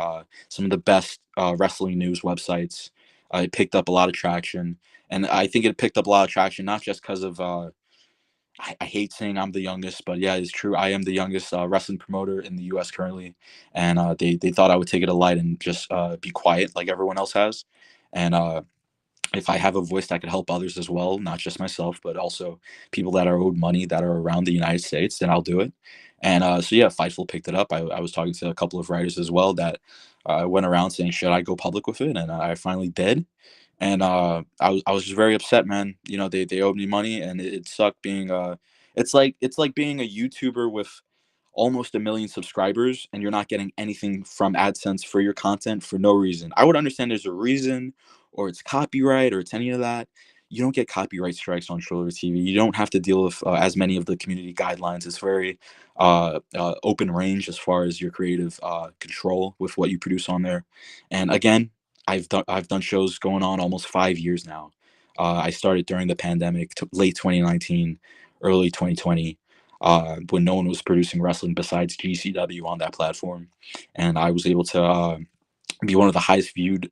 some of the best wrestling news websites. It picked up a lot of traction, and I think it picked up a lot of traction not just because of I hate saying I'm the youngest, but yeah, it's true. I am the youngest wrestling promoter in the U.S. currently, and they thought I would take it to light and just be quiet like everyone else has, and if I have a voice that could help others as well, not just myself, but also people that are owed money that are around the United States, then I'll do it. And so yeah, Fightful picked it up. I was talking to a couple of writers as well that went around saying, should I go public with it? And I finally did. And I was just very upset, man. You know, they owed me money, and it sucked being it's like being a YouTuber with almost a million subscribers, and you're not getting anything from AdSense for your content for no reason. I would understand there's a reason, or it's copyright, or it's any of that. You don't get copyright strikes on Triller TV. You don't have to deal with as many of the community guidelines. It's very open range as far as your creative control with what you produce on there. And again, I've done shows going on almost 5 years now. I started during the pandemic, late 2019, early 2020, when no one was producing wrestling besides GCW on that platform, and I was able to be one of the highest viewed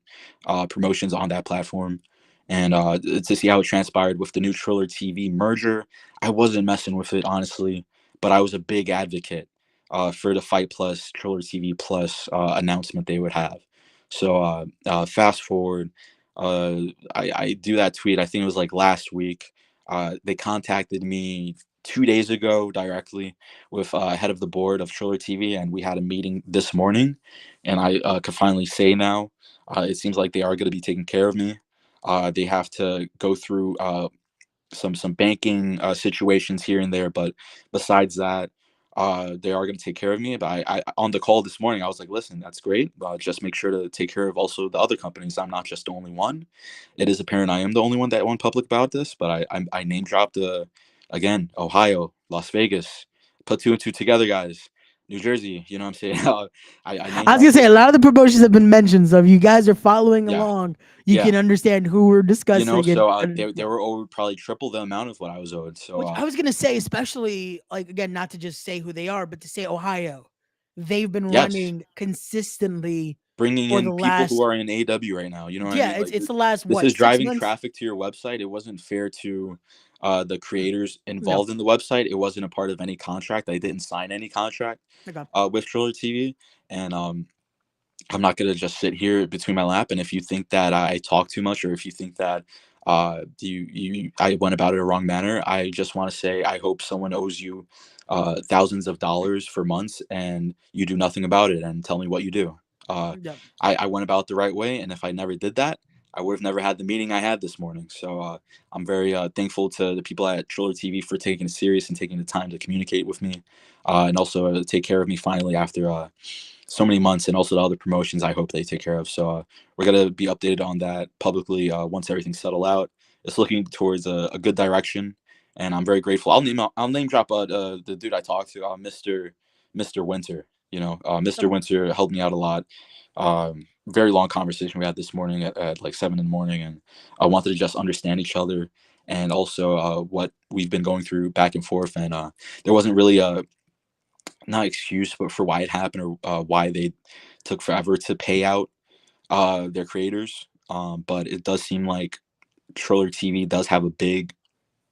promotions on that platform. And to see how it transpired with the new Triller TV merger, I wasn't messing with it honestly, but I was a big advocate for the Fight Plus Triller TV Plus announcement they would have. So fast forward, I do that tweet. I think it was like last week. They contacted me 2 days ago directly with head of the board of Triller TV, and we had a meeting this morning, and I could finally say now, it seems like they are going to be taking care of me. They have to go through some banking situations here and there, but besides that, they are going to take care of me. But I on the call this morning, I was like, listen, that's great. Just make sure to take care of also the other companies. I'm not just the only one. It is apparent I am the only one that went public about this, but I name dropped again, Ohio, Las Vegas. Put two and two together, guys. New Jersey, you know what I'm saying? I name I was gonna dropped say it. a lot of the promotions have been mentioned, so if you guys are following Yeah, along, you yeah. can understand who we're You know, discussing it. so And they yeah. were owed probably triple the amount of what I was owed. So Which I was gonna say, especially like again, not to just say who they are, but to say Ohio, they've been yes, running consistently bringing for the in people who last are in AW right now. You know what I yeah, mean? Like it's the last this what is 6 driving months? traffic to your website. It wasn't fair to the creators No, involved in the website. It wasn't a part of any contract. I didn't sign any contract okay, with Triller TV, and I'm not gonna just sit here between my lap. And if you think that I talk too much, or if you think that I went about it a wrong manner, I just want to say I hope someone owes you thousands of dollars for months, and you do nothing about it, and tell me what you do. Uh, yeah, I went about the right way, and if I never did that, I would have never had the meeting I had this morning. So I'm very thankful to the people at Triller TV for taking it serious and taking the time to communicate with me, and also take care of me finally after so many months, and also the other promotions I hope they take care of. So we're gonna be updated on that publicly once everything's settled out. It's looking towards a good direction, and I'm very grateful. I'll name drop the dude I talked to, Mr. Winter. You know, Mr. okay, Winter helped me out a lot. Very long conversation we had this morning at like 7 in the morning, and I wanted to just understand each other, and also what we've been going through back and forth. And there wasn't really a not excuse, but for why it happened, or why they took forever to pay out their creators. But it does seem like Triller TV does have a big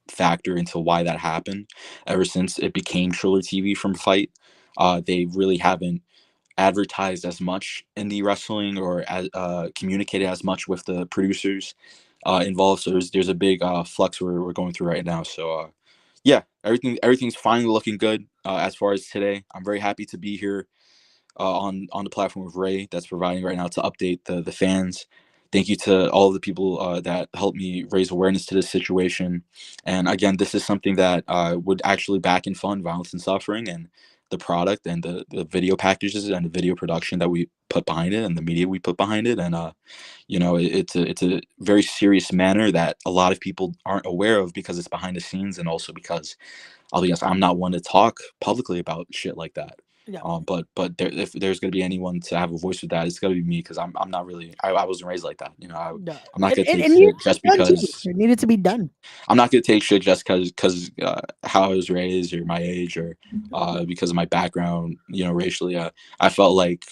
factor into why that happened. Ever since it became Triller TV from Fight, they really haven't advertised as much indie wrestling, or as communicated as much with the producers involved. So there's a big flux we're going through right now. So yeah, everything's finally looking good as far as today. I'm very happy to be here on the platform of Ray that's providing right now to update the fans. Thank you to all of the people that helped me raise awareness to this situation. And again, this is something that would actually back and fund violence and suffering, and the product and the video packages and the video production that we put behind it, and the media we put behind it. And it's a very serious manner that a lot of people aren't aware of, because it's behind the scenes, and also because I'll be honest, I'm not one to talk publicly about shit like that. yeah, But if there's gonna be anyone to have a voice with that, it's gonna be me, because I'm not really I wasn't raised like that. You know, yeah, I'm not gonna take and you shit just done too. because It needed to be done. I'm not gonna take shit just because how I was raised, or my age, or because of my background. You know, racially, I felt like,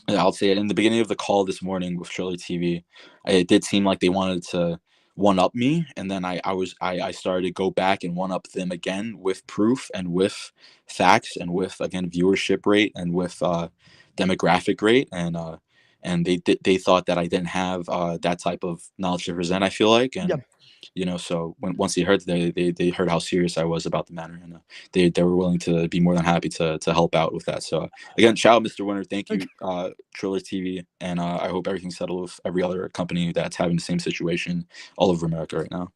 I'll say it in the beginning of the call this morning with Triller TV, it did seem like they wanted to one up me, and then I started to go back and one up them again with proof, and with facts, and with again viewership rate, and with demographic rate, and they thought that I didn't have that type of knowledge to present. I feel like, Yeah, and so once they heard, they heard how serious I was about the matter, and they were willing to be more than happy to help out with that. So again, shout out Mr. Winter, thank you, Triller TV, and I hope everything's settled with every other company that's having the same situation all over America right now.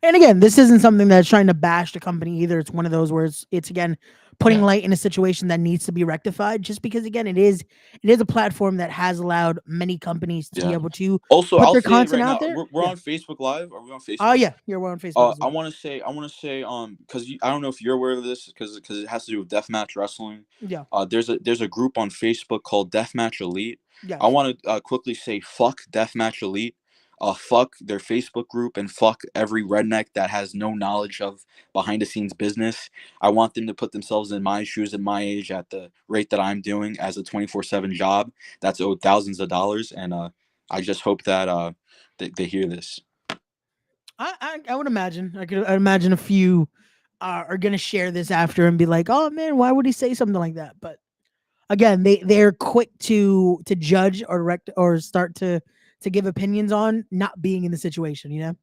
and again, this isn't something that's trying to bash the company either. It's one of those where it's again putting Yeah, light in a situation that needs to be rectified. Just because again, it is a platform that has allowed many companies to be yeah. able to Also, put I'll their say it content right out now. there. We're Yeah. on Facebook Live. Are we on Oh Facebook? yeah, you're on Facebook as I well. want to say, because I don't know if you're aware of this, because it has to do with deathmatch wrestling. Yeah. There's a group on Facebook called Deathmatch Elite. I Yes. want to quickly say fuck Deathmatch Elite, fuck their Facebook group, and fuck every redneck that has no knowledge of behind the scenes business. I want them to put themselves in my shoes at my age, at the rate that I'm doing as a 24/7 job that's owed thousands of dollars, and I just hope that they hear this. I would imagine. I'd imagine a few are gonna share this after and be like, "Oh man, why would he say something like that?" But again, they're quick to judge or direct or start to give opinions on not being in the situation. You know.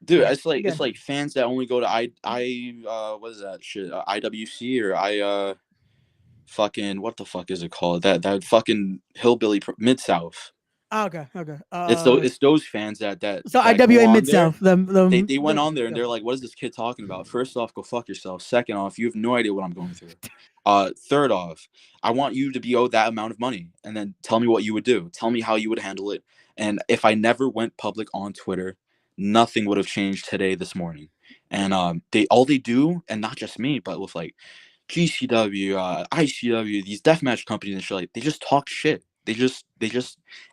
Dude, But it's again, like fans that only go to what is that shit, IWC, or fucking, what the fuck is it called, that fucking hillbilly Mid South. okay, okay. It's those fans So that go IWA on Mid there. South, They went on there, and yeah. they're like, what is this kid talking about? First off, go fuck yourself. Second off, you have no idea what I'm going through. Third off, I want you to be owed that amount of money, and then tell me what you would do. Tell me how you would handle it. And if I never went public on Twitter, nothing would have changed today, this morning. And they do, and not just me, but with like GCW, ICW, these deathmatch companies and shit, like they just talk shit. They just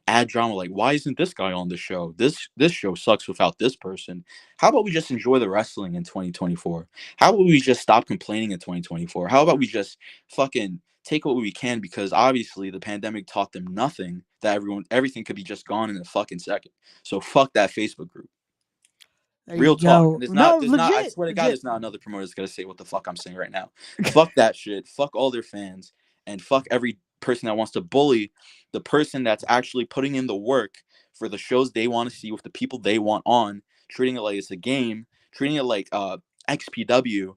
add drama. Like, why isn't this guy on the show? This show sucks without this person. How about we just enjoy the wrestling in 2024? How about we just stop complaining in 2024? How about we just fucking take what we can, because obviously the pandemic taught them nothing, that everything could be just gone in a fucking second. So fuck that Facebook group. There you Real talk. go. There's No, not. There's not. I legit, swear to God, legit. there's not another promoter that's gonna say what the fuck I'm saying right now. Fuck that shit. Fuck all their fans, and fuck every person that wants to bully the person that's actually putting in the work for the shows they want to see with the people they want on. Treating it like it's a game. Treating it like XPW,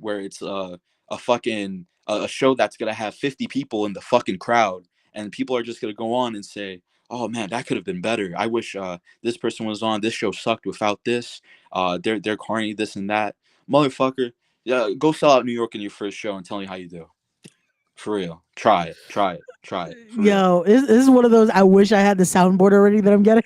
where it's a fucking a show that's gonna have 50 people in the fucking crowd, and people are just gonna go on and say, "Oh man, that could have been better. I wish this person was on. This show sucked without this. They're corny, this and that." Motherfucker, yeah, go sell out New York in your first show and tell me how you do. For real. Try it. Try it. Try it. For real. Yo, this is one of those. I wish I had the soundboard already that I'm getting.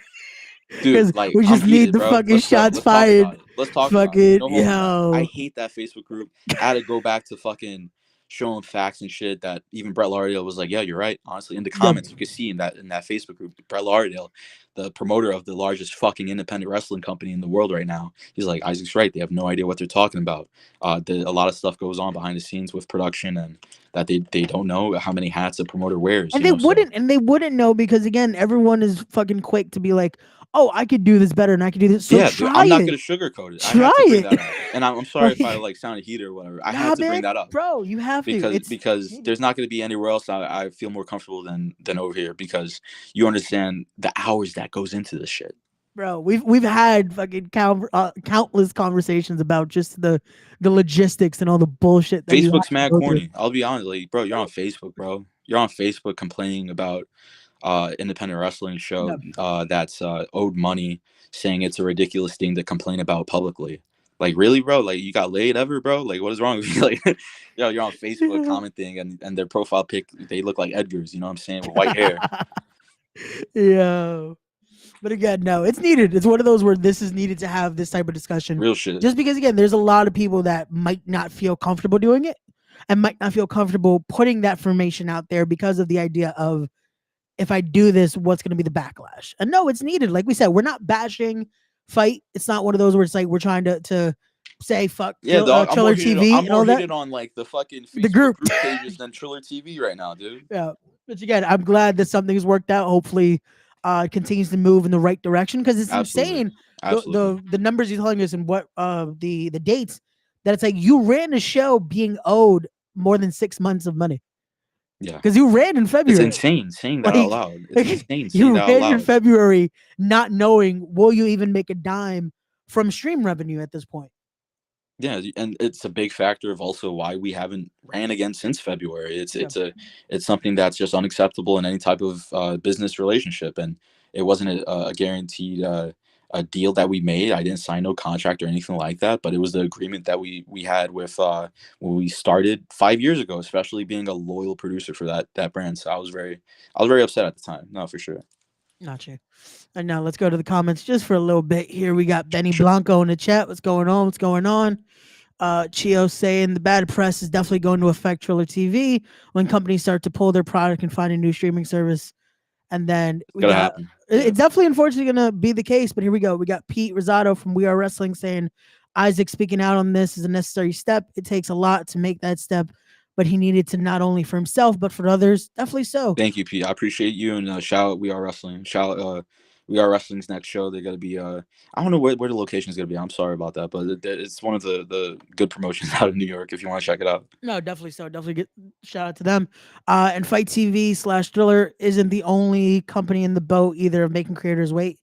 Because Dude, like, we I'm just need heated, the bro. fucking shots Let's talk about fired. it. Let's talk about it. Fucking No holding back. I yo. hate that Facebook group. I had to go back to fucking showing facts and shit that even Brett Lauderdale was like, "Yeah, you're right." Honestly, in the Yep. comments, you could see in that Facebook group, Brett Lauderdale, the promoter of the largest fucking independent wrestling company in the world right now, he's like, "Isaac's right. They have no idea what they're talking about. A lot of stuff goes on behind the scenes with production, and that they don't know how many hats a promoter wears." And you know, so they wouldn't know because again, everyone is fucking quick to be like, "Oh, I could do this better and I could do this." So yeah, dude, try I'm not it. gonna sugarcoat it. I Try had to bring it. that up, and I'm sorry if I Like, like sounded heated or whatever. I nah, had to man, bring that up bro, you have to. because It's needed. there's not gonna be anywhere else I feel more comfortable than over here, because you understand the hours that goes into this shit. Bro, we've had fucking countless conversations about just the logistics and all the bullshit that you have Facebook's to mad go through. corny. I'll be honest, like, bro, you're on Facebook, bro. You're on Facebook complaining about independent wrestling show Yep. that's owed money, saying it's a ridiculous thing to complain about publicly. Like, really, bro? Like, you got laid ever, bro? Like, what is wrong with you? Like, yo, you're on Facebook commenting, and their profile pic, they look like Edgar's, you know what I'm saying, with white hair. Yeah. But again, no, it's needed. It's one of those where this is needed to have this type of discussion. Real shit. Just because again, there's a lot of people that might not feel comfortable doing it and might not feel comfortable putting that information out there because of the idea of, if I do this, what's going to be the backlash? And no, it's needed. Like we said, we're not bashing Fight. It's not one of those where it's like we're trying to say fuck Yeah, dog. Triller TV I'm and more all that. hated on like the fucking Facebook The group. pages than Triller TV right now, dude. Yeah, but again, I'm glad that something's worked out. Hopefully, it continues to move in the right direction because it's Absolutely. insane. Absolutely. The numbers you're telling us and what the dates that it's like you ran a show being owed more than 6 months of money. Yeah, because you ran in February. It's insane saying that out loud. It's insane saying You that out ran in loud. February, not knowing will you even make a dime from stream revenue at this point. Yeah, and it's a big factor of also why we haven't ran again since February. It's something that's just unacceptable in any type of business relationship, and it wasn't a guaranteed a deal that we made. I didn't sign no contract or anything like that, but it was the agreement that we had with when we started 5 years ago, especially being a loyal producer for that brand. So I was very upset at the time. No, for sure. Gotcha. And now let's go to the comments just for a little bit here. We got Benny Blanco in the chat. What's going on? What's going on? Chio saying the bad press is definitely going to affect Triller TV when companies start to pull their product and find a new streaming service. And then we got happen. It's definitely unfortunately going to be the case. But here we go. We got Pete Rosado from We Are Wrestling saying Isaac speaking out on this is a necessary step. It takes a lot to make that step, but he needed to not only for himself but for others. Definitely so. Thank you, Pete. I appreciate you, and shout out We Are Wrestling. Shout out We Are Wrestling's next show. They're gonna be I don't know where the location is gonna be. I'm sorry about that, but it's one of the good promotions out of New York. If you want to check it out. No, definitely so. Definitely get shout out to them. And Fight TV /Thriller isn't the only company in the boat either of making creators wait.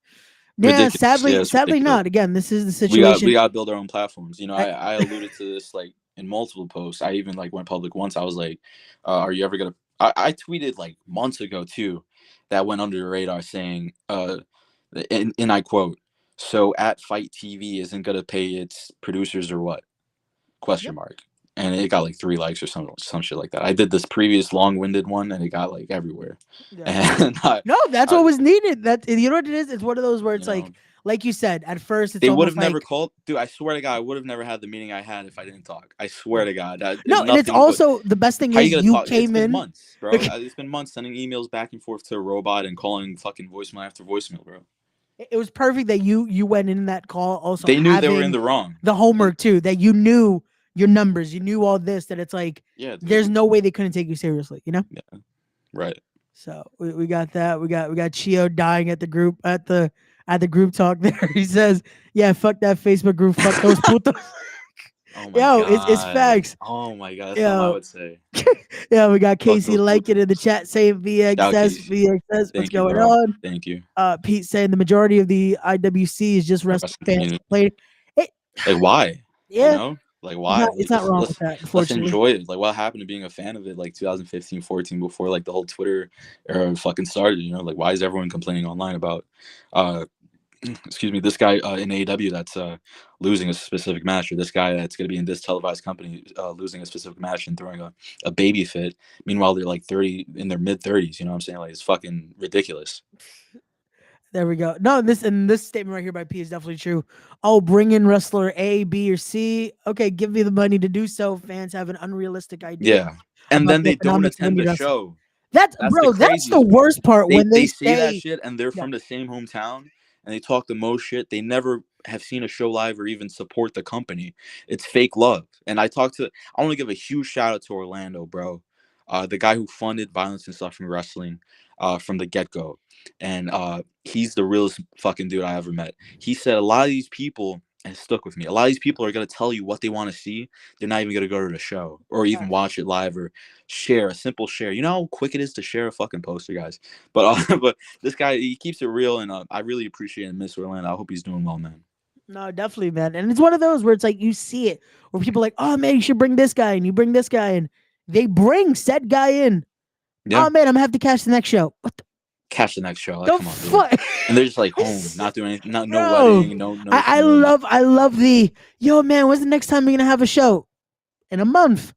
Yeah, Ridiculous. sadly, Yeah, it's sadly ridiculous. not. Again, this is the situation. We got to build our own platforms. You know, I alluded to this like in multiple posts. I even like went public once. I was like, "Are you ever gonna?" I tweeted like months ago too, that went under the radar, saying, and I quote, "So at Fight TV isn't gonna pay its producers or what?" Question mark. and it got like 3 likes or some shit like that. I did this previous long-winded one, and it got like everywhere. Yeah. And No, that's I what was needed. That you know what it is? It's one of those where you it's know, like you said, at first it's they would almost have never like called, dude. I swear to God, I would have never had the meeting I had if I didn't talk. I swear to God, that no, and it's nothing but also the best thing how you is gonna you talk? It's came been in. months, bro. It's been months sending emails back and forth to a robot and calling fucking voicemail after voicemail, bro. It was perfect that you went in that call also They knew they were in having the wrong. the homework too, that you knew your numbers, you knew all this, that it's like Yeah, there's dude. no way they couldn't take you seriously, you know? Yeah, right. So we got that. We got Chio dying at the group at the group talk there. He says, "Yeah, fuck that Facebook group. Fuck those putos." Oh my Yo, it's God. facts. Oh my God. That's something I Yo, would say. yeah, we got Fuck Casey those liking in the putos. chat saying Shout VXS, Casey. VXS. What's Thank you, going bro. on? Thank you. Pete saying the majority of the IWC is just wrestling Wrestling fans community. complaining. It, Like why? You yeah, know? Like why? it's Like not wrong with that, let's unfortunately. enjoy it. Like what happened to being a fan of it like 2015, 14 before like the whole Twitter era fucking started, you know? Like why is everyone complaining online about excuse me, this guy in AEW that's losing a specific match, or this guy that's going to be in this televised company losing a specific match and throwing a baby fit. Meanwhile, they're like 30 in their mid 30s. You know what I'm saying? Like it's fucking ridiculous. There we go. No, this statement right here by P is definitely true. Oh, bring in wrestler A, B, or C. Okay, give me the money to do so. Fans have an unrealistic idea Yeah, and about then the they don't economics of attend indie the wrestling. show. That's That's the bro. That's the craziest part. worst part when They they say that say, shit and they're yeah, from the same hometown and they talk the most shit. They never have seen a show live or even support the company. It's fake love. And I want to give a huge shout out to Orlando, bro. The guy who funded Violence and Suffering Wrestling from the get-go. And he's the realest fucking dude I ever met. He said a lot of these people, and it stuck with me, a lot of these people are going to tell you what they want to see. They're not even going to go to the show or even watch it live or share a simple share. You know how quick it is to share a fucking poster, guys. But but this guy, he keeps it real, and I really appreciate and miss Orlando. I hope he's doing well, man. no, definitely, man. And it's one of those where it's like you see it, where people are like, oh man, you should bring this guy, and you bring this guy, and they bring said guy in. Yeah, Oh man, I'm gonna have to catch the next show. What catch the next show. Like, the come on, dude. fuck? And they're just like home, not doing anything, no Bro, wedding, no I funeral. love the yo man. When's the next time we're gonna have a show? In a month.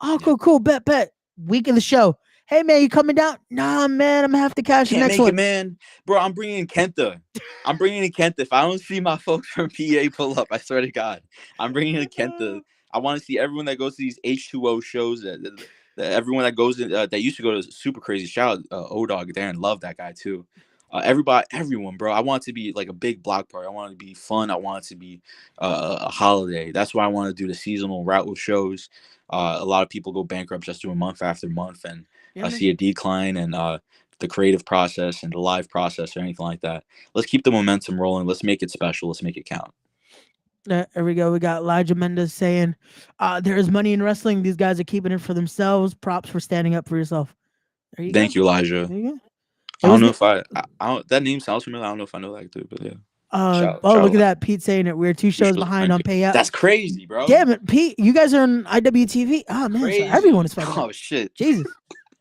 Oh, Yeah. cool. Bet. Week of the show. Hey man, you coming down? Nah, man, I'm gonna have to catch the Can't next make it, one. man. Bro, I'm bringing in Kenta. I'm bringing in Kenta. If I don't see my folks from PA pull up, I swear to God, I'm bringing in Kenta. I want to see everyone that goes to these H2O shows. That everyone that goes in, that used to go to Super Crazy. Shout out O-Dog there and love that guy too. Everyone, bro. I want it to be like a big block party. I want it to be fun. I want it to be a holiday. That's why I want to do the seasonal route with shows. A lot of people go bankrupt just doing month after month, and Yeah, man. see a decline in the creative process and the live process or anything like that. Let's keep the momentum rolling. Let's make it special. Let's make it count. There we go. We got Elijah Mendez saying, there is money in wrestling. These guys are keeping it for themselves. Props for standing up for yourself. There you Thank go. you, Elijah. There you go. I don't know if I don't, that name sounds familiar. I don't know if I know that dude, but yeah. Shout Look at out. that. Pete saying it. We're 2 shows behind on payout. That's crazy, bro. Damn it, Pete. You guys are on IWTV. Oh man, so Crazy. everyone is fucking up. Oh shit. Jesus.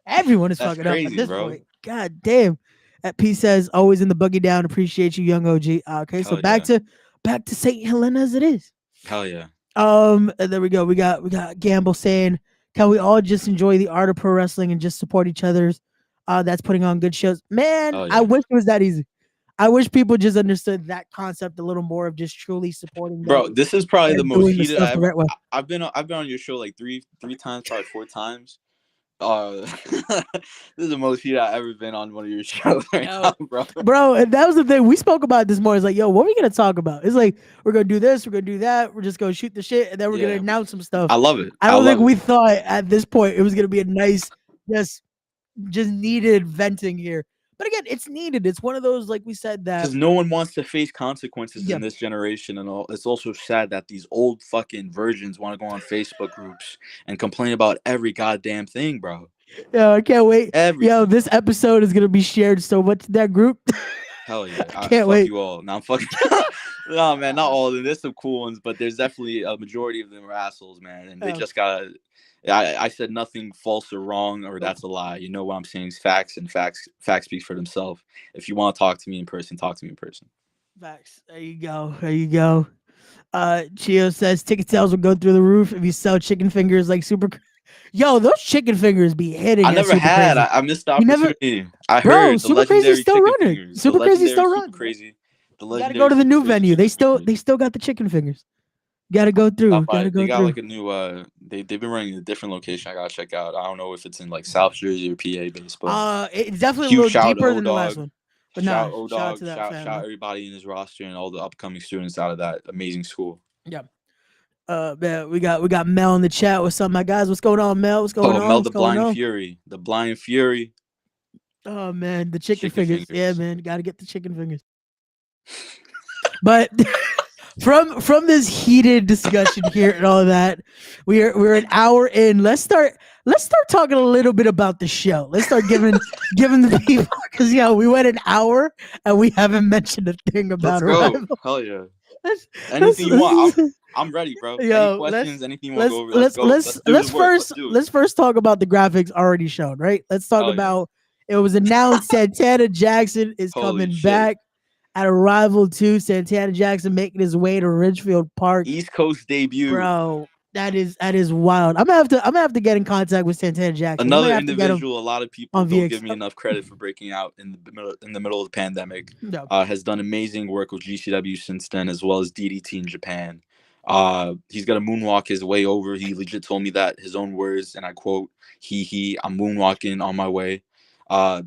Everyone is That's fucking up at crazy, this bro. point. God damn. Pete says, always in the buggy down. Appreciate you, young OG. Okay, so Hell back to St. Helena as it is. Hell yeah. And there we go. We got Gamble saying, can we all just enjoy the art of pro wrestling and just support each other's? That's putting on good shows. Man, Oh, yeah. I wish it was that easy. I wish people just understood that concept a little more of just truly supporting. Bro, this is probably the most heated I ever. I've been on your show like three times, probably 4 times. This is the most heat I've ever been on one of your shows right now, bro. Bro, and that was the thing. We spoke about this more. It's like, yo, what are we gonna talk about? It's like we're gonna do this, we're gonna do that, we're just gonna shoot the shit, and then we're gonna announce some stuff. I love it. I don't think we thought at this point it was gonna be a nice, just needed venting here. But again, it's needed. It's one of those, like we said, that because no one wants to face consequences in this generation, and all. It's also sad that these old fucking virgins want to go on Facebook groups and complain about every goddamn thing, bro. Yeah, I can't wait. Everything. Yo, this episode is gonna be shared so much in that group. Hell yeah! I can't wait. You all. Now I'm fucking. No, man, not all of them. There's some cool ones, but there's definitely a majority of them are assholes, man, and they just gotta. I said nothing false or wrong, or that's a lie. You know what I'm saying is facts, and facts speak for themselves. If you want to talk to me in person, talk to me in person. Facts. There you go. Chio says ticket sales will go through the roof if you sell chicken fingers like super. Yo, those chicken fingers be I hitting at never super had. crazy. I missed the You never, opportunity. I bro. heard the Super crazy's legendary still chicken running. fingers. The Super crazy's legendary still super running. crazy. The You got to go legendary to the super new crazy venue. chicken fingers. They still got the chicken fingers. Got to go through. Stop Got by. to They go got through. like a new. They've been running a different location. I gotta check out. I don't know if it's in like South Jersey or PA based, but It's definitely a huge little shout out to deeper O than the last Dog. one. But nah, Shout O shout out Dog. to that Shout family. everybody in his roster and all the upcoming students out of that amazing school. Yeah. Man, we got Mel in the chat. What's up, my guys? What's going on, Mel? What's going Oh, on? Mel What's the going Blind on? Fury. The Blind Fury. Oh man, the chicken Chicken fingers. Yeah, fingers. man, got to get the chicken fingers. But from this heated discussion here and all that, we're an hour in. Let's start talking a little bit about the show. Let's start giving the people, because we went an hour and we haven't mentioned a thing Let's about go. Arrival. Hell yeah. Let's, Anything you want. let's- I'm ready, bro. Any yo, questions? Anything you want to go over? Let's let's go. let's Let's do the work. Let's first do it. talk about the graphics already shown, right? Let's talk Hell yeah. about, it was announced Santana Jackson is Holy coming shit. back at Arrival 2. Santana Jackson making his way to Ridgefield Park. East Coast debut. Bro, that is wild. I'm gonna have to get in contact with Santana Jackson. We might Another have to get him individual. A lot of people on don't VX. give me enough credit for breaking out in the middle of the pandemic. No. Has done amazing work with GCW since then, as well as DDT in Japan. He's got to moonwalk his way over. He legit told me that, his own words, and I quote, I'm moonwalking on my way.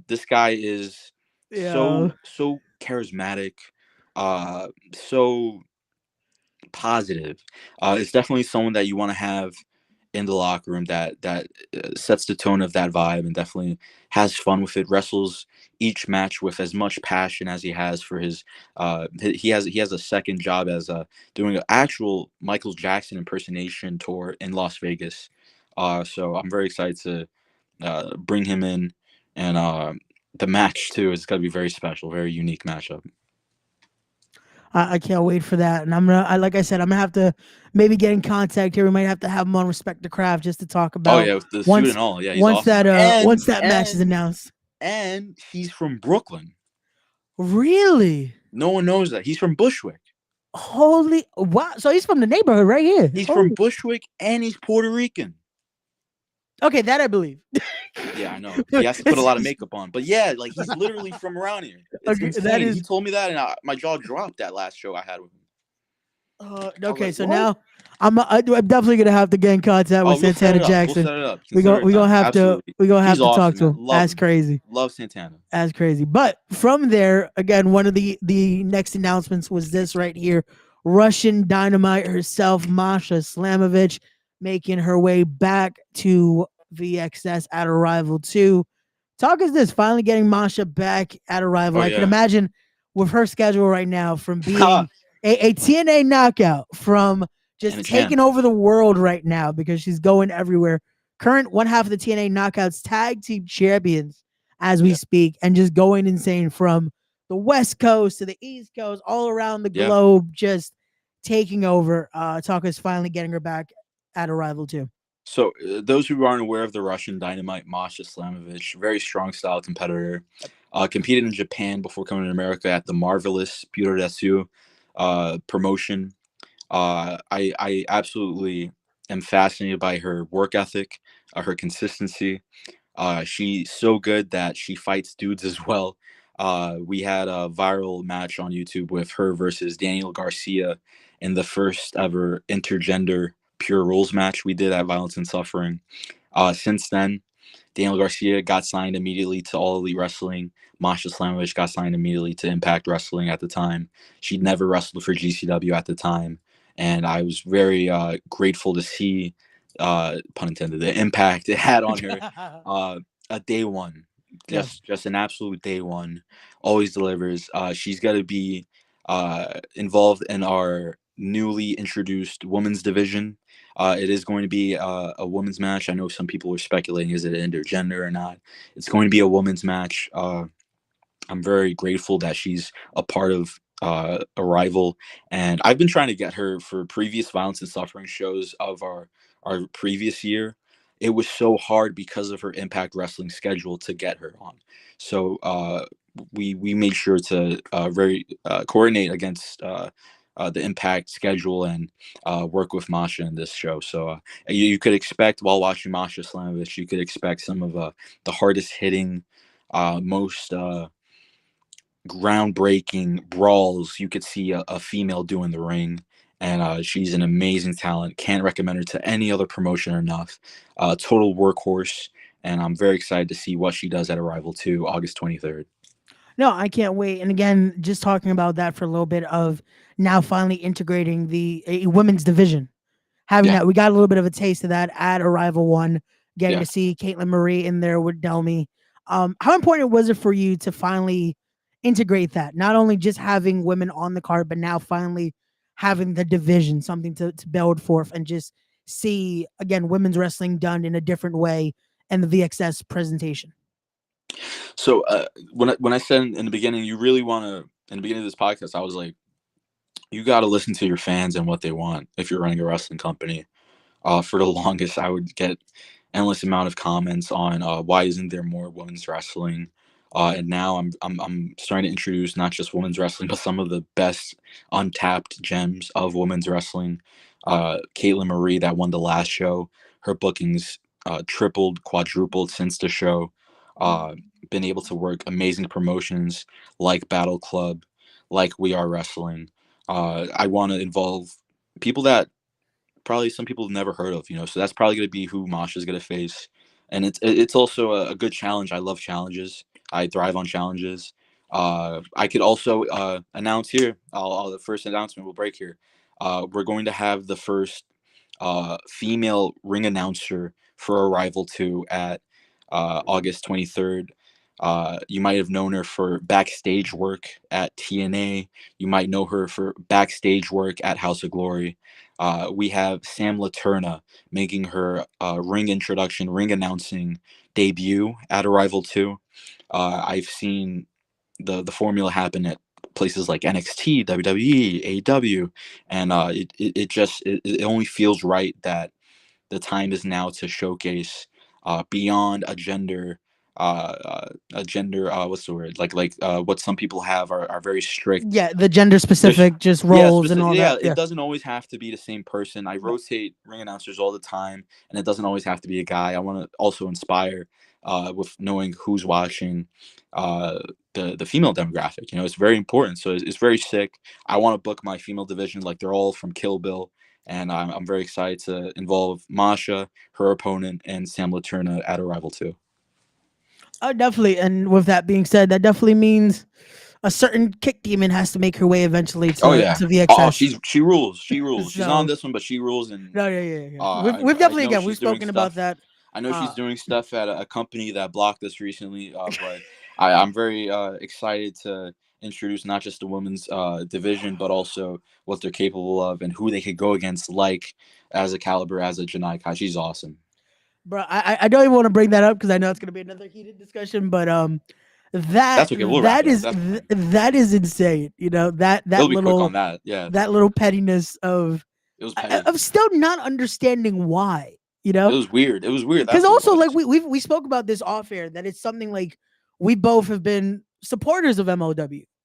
This guy is Yeah. so charismatic, so positive. It's definitely someone that you want to have in the locker room that sets the tone of that vibe and definitely has fun with it. Wrestles each match with as much passion as he has for his. He has a second job as doing an actual Michael Jackson impersonation tour in Las Vegas. So I'm very excited to bring him in, and the match too is going to be very special, very unique matchup. I can't wait for that. And like I said, I'm gonna have to maybe get in contact here. We might have to have him on Respect the Craft just to talk Oh about yeah, with the suit once and all. Yeah, he's awesome. once that match is announced. And he's from Brooklyn. Really? No one knows that. He's from Bushwick. Holy wow! So he's from the neighborhood right here. He's Holy. from Bushwick and he's Puerto Rican. Okay, that I believe. Yeah, I know. He has to put a lot of makeup on. But yeah, like he's literally from around here. It's Okay, insane. that is- He told me that and my jaw dropped that last show I had with him. Okay, like, so what? now I'm definitely gonna have to get in contact with we'll set Santana it up. Jackson. We'll set it up. We gonna have Absolutely. to He's talk awesome, to man. him. Love That's him. crazy. Love Santana. That's crazy. But from there, again, one of the next announcements was this right here: Russian Dynamite herself, Masha Slamovich, making her way back to VXS at Arrival 2. Talk is this: finally getting Masha back at Arrival. Oh, I can yeah. imagine with her schedule right now, from being a TNA knockout, from just And a taking champ. over the world right now because she's going everywhere. Current one half of the TNA Knockouts tag team champions as we Yeah. speak, and just going insane from the West Coast to the East Coast, all around the Yeah. globe, just taking over. Taka's finally getting her back at Arrival 2. So, those who aren't aware of the Russian Dynamite, Masha Slamovich, very strong style competitor, competed in Japan before coming to America at the Marvelous Puroresu promotion. I absolutely am fascinated by her work ethic, her consistency. She's so good that she fights dudes as well. We had a viral match on YouTube with her versus Daniel Garcia in the first ever intergender Pure Rules match we did at Violence and Suffering. Since then, Daniel Garcia got signed immediately to All Elite Wrestling. Masha Slamovich got signed immediately to Impact Wrestling at the time. She'd never wrestled for GCW at the time. And I was very grateful to see, pun intended, the impact it had on her. A day one. Just an absolute day one. Always delivers. She's got to be involved in our newly introduced women's division. It is going to be a women's match. I know some people are speculating, is it intergender or not? It's going to be a women's match. I'm very grateful that she's a part of Arrival, and I've been trying to get her for previous Violence and Suffering shows of our previous year. It was so hard because of her Impact Wrestling schedule to get her on. So we made sure to coordinate against the Impact schedule and work with Masha in this show. So you could expect, while watching Masha Slamovich, you could expect some of the hardest hitting, most groundbreaking brawls you could see a female do in the ring. And she's an amazing talent. Can't recommend her to any other promotion enough. Total workhorse. And I'm very excited to see what she does at Arrival 2, August 23rd. No, I can't wait. And again, just talking about that for a little bit of now finally integrating the a women's division. Having Yeah, that, we got a little bit of a taste of that at Arrival One, getting yeah. to see Caitlin Marie in there with Delmy. How important was it for you to finally integrate that? Not only just having women on the card, but now finally having the division, something to build forth and just see again women's wrestling done in a different way and the VXS presentation. So when I said in the beginning, you really want to, in the beginning of this podcast, I was like, you got to listen to your fans and what they want if you're running a wrestling company. For the longest, I would get endless amount of comments on why isn't there more women's wrestling, and now I'm starting to introduce not just women's wrestling, but some of the best untapped gems of women's wrestling. Caitlin Marie, that won the last show, her bookings tripled, quadrupled since the show. Uh, Been able to work amazing promotions like Battle Club, like We Are Wrestling. I want to involve people that probably some people have never heard of, so that's probably going to be who Masha's going to face. And it's also a good challenge. I love challenges. I thrive on challenges. I could also announce here, the first announcement will break here. We're going to have the first female ring announcer for Arrival 2 at August 23rd. You might have known her for backstage work at TNA. You might know her for backstage work at House of Glory. We have Sam Laterna making her ring introduction, ring announcing debut at Arrival 2. I've seen the formula happen at places like NXT, WWE, AEW, and it only feels right that the time is now to showcase beyond a gender what's the word, what some people have are very strict. Yeah, the gender There's specific, just Yeah, roles and all yeah, that. it Yeah. doesn't always have to be the same person. I No. rotate ring announcers all the time, and it doesn't always have to be a guy. I want to also inspire with knowing who's watching uh the female demographic. It's very important. So it's very sick. I want to book my female division like they're all from Kill Bill, and I'm very excited to involve Masha, her opponent, and Sam Laterna at Arrival 2. Definitely. And with that being said, that definitely means a certain kick demon has to make her way eventually Oh to yeah. Oh, VXS. she rules. She rules. She's not on So this one, but she rules. And no, yeah. We've I definitely know again we've she's doing spoken about stuff. that. I know she's Uh, doing stuff at a company that blocked us recently. But I'm very excited to introduce not just the women's division, but also what they're capable of and who they could go against, like as a caliber as a Janai Kai. She's awesome. bro, I don't even want to bring that up because I know it's gonna be another heated discussion. But that That's okay. We'll wrap it up. That's fine. that is insane. It'll be quick on that. Yeah, that little pettiness it was petty. of still not understanding why. It was weird. It was weird. Because That's what it also was. like we spoke about this off air that it's something like we both have been supporters of MOW.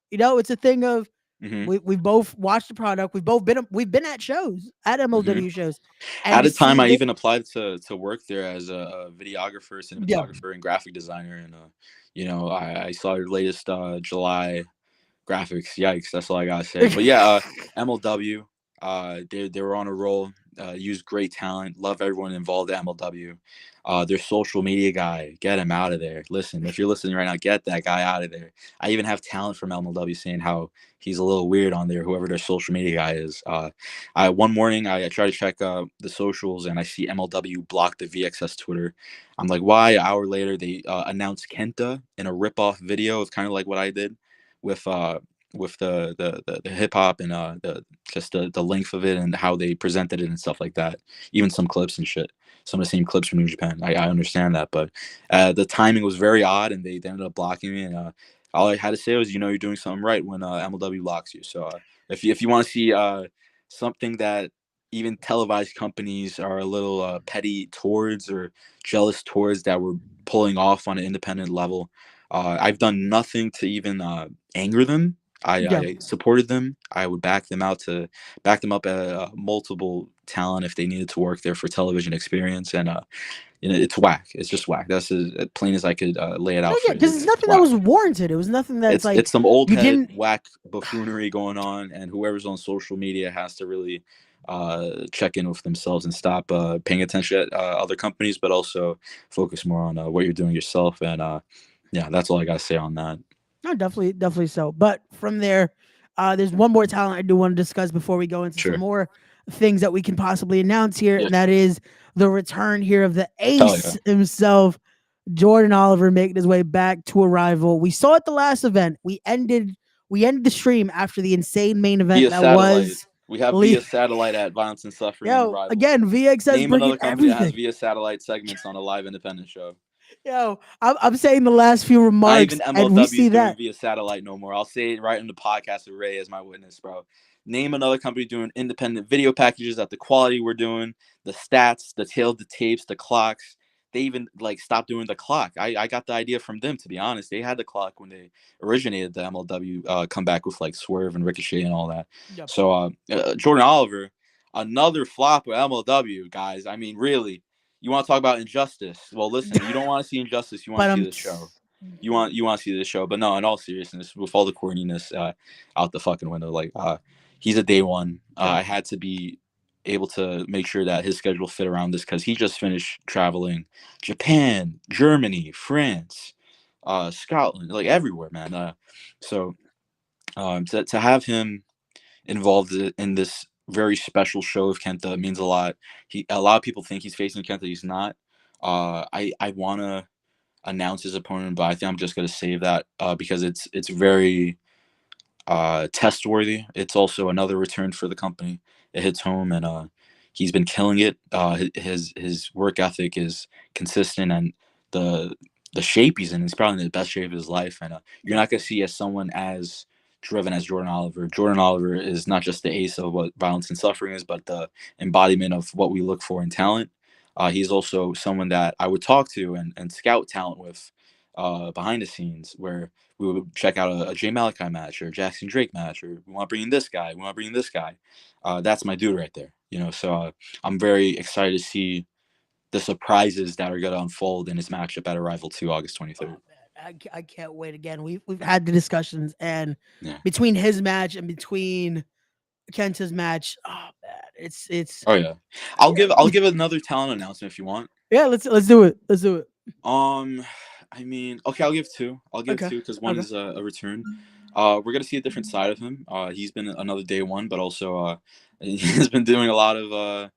It's a thing of Hmm. we've both watched the product. We've been at shows at Hmm. MLW shows, and At to a time, see I that, even applied to work there as a videographer, yeah, cinematographer, and graphic designer. And I saw your latest July graphics. Yikes! That's all I gotta say. But yeah, MLW. They were on a roll. Used great talent. Love everyone involved at MLW. Their social media guy, get him out of there. Listen, if you're listening right now, get that guy out of there. I even have talent from MLW saying how he's a little weird on there. Whoever their social media guy is. One morning I try to check the socials and I see MLW block the VXS Twitter. I'm like, why? An hour later, they announced Kenta in a rip-off video of kind of like what I did with the hip hop and the length of it and how they presented it and stuff like that. Even some clips and shit. Some of the same clips from New Japan. I understand that, but the timing was very odd, and they ended up blocking me. And all I had to say was, you're doing something right when MLW blocks you. So if you want to see something that even televised companies are a little petty towards or jealous towards, that we're pulling off on an independent level, I've done nothing to even anger them. I supported them. I would back them up at multiple talent if they needed to work there for television experience, and it's whack. It's just whack. That's as plain as I could lay it No, out yeah, for you. because it's nothing that Whack. was warranted. It was nothing that's like It's some old you head didn't. whack buffoonery going on, and whoever's on social media has to really check in with themselves and stop paying attention at other companies, but also focus more on what you're doing yourself. And yeah, that's all I gotta say on that. No, definitely so. But from there, there's one more talent I do want to discuss before we go into some Sure. more things that we can possibly announce here, Yeah. and that is the return here of the Hell yeah. ace himself, Jordan Oliver, making his way back to Arrival. We saw at the last event. We ended the stream after the insane main event Via that satellite. was. We have Le- via satellite at Violence and Suffering and Yo, Arrival. again, VXS Name bringing another company that has everything. via satellite segments on a live independent show. Yo, I'm saying the last few Not remarks, even and we MLW see is doing that. via satellite no more. I'll say it right in the podcast with Ray as my witness, bro. Name another company doing independent video packages at the quality we're doing, the stats, the tapes, the clocks. They even like stopped doing the clock. I got the idea from them, to be honest. They had the clock when they originated the MLW comeback with like Swerve and Ricochet and all that. Yep. So Jordan Oliver, another flop with MLW, guys. I mean, really, you want to talk about injustice? Well, listen, you don't want to see injustice. You want But to see the show. You want to see this show. But no, in all seriousness, with all the corniness out the fucking window, like he's a day one. I had to be able to make sure that his schedule fit around this because he just finished traveling Japan, Germany, France, Scotland, like everywhere, man. So to have him involved in this very special show of Kenta means a lot. A lot of people think he's facing Kenta. He's not. I want to announce his opponent, but I think I'm just gonna save that because it's very test worthy. It's also another return for the company. It hits home, and he's been killing it. His work ethic is consistent, and the the shape he's in is probably in the best shape of his life. And you're not gonna see as someone as driven as Jordan Oliver. Jordan Oliver is not just the ace of what Violence and Suffering is, but the embodiment of what we look for in talent. He's also someone that I would talk to and scout talent with behind the scenes, where we would check out a Jay Malachi match or a Jackson Drake match, or we want to bring in this guy. We want to bring in this guy. That's my dude right there. So I'm very excited to see the surprises that are going to unfold in his matchup at Arrival 2, August 23rd. I can't wait again. We've had the discussions, and Yeah. between his match and between Kenta's match, oh man, it's Oh yeah. I'll give another talent announcement if you want. yeah. Let's do it. Let's do it. I mean, okay, I'll give two. I'll give Okay. two because one Okay. is a return. We're gonna see a different side of him. He's been another day one, but also he's been doing a lot of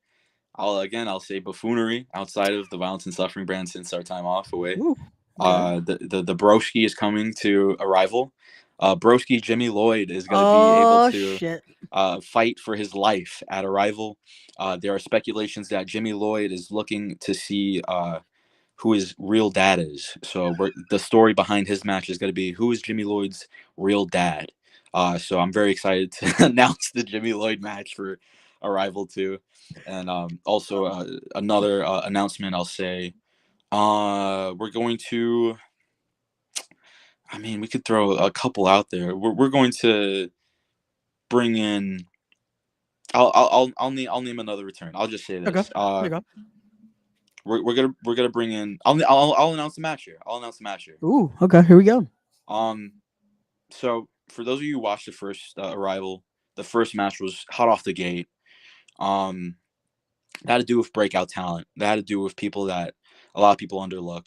I'll say buffoonery outside of the Violence and Suffering brand since our time off away. Ooh, okay. The Broski is coming to Arrival. Broski Jimmy Lloyd is going to be able Oh to shit. fight for his life at Arrival. There are speculations that Jimmy Lloyd is looking to see who his real dad is. So the story behind his match is going to be who is Jimmy Lloyd's real dad. So I'm very excited to announce the Jimmy Lloyd match for Arrival 2. And also another announcement I'll say. We're going to. I mean, we could throw a couple out there. We're going to bring in. I'll name another return. I'll just say this. Okay. Okay. We're gonna bring in. I'll announce the match here. I'll announce the match here. Ooh. Okay. Here we go. So for those of you who watched the first Arrival, the first match was hot off the gate. That had to do with breakout talent. That had to do with people that a lot of people underlook.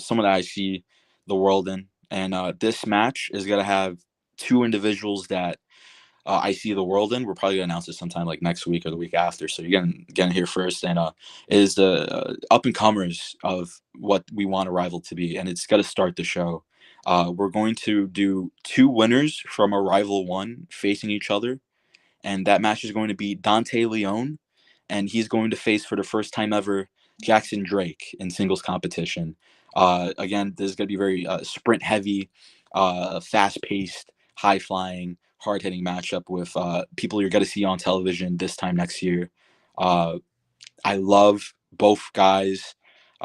Someone that I see the world in. And this match is gonna have two individuals that I see the world in. We're probably gonna announce it sometime like next week or the week after. So you're gonna hear first. And is the up and comers of what we want Arrival to be, and it's gonna start the show. We're going to do two winners from Arrival 1 facing each other, and that match is going to be Dante Leone, and he's going to face for the first time ever Jackson Drake in singles competition. Again, this is going to be very sprint heavy, fast paced, high flying, hard hitting matchup with people you're going to see on television this time next year. I love both guys.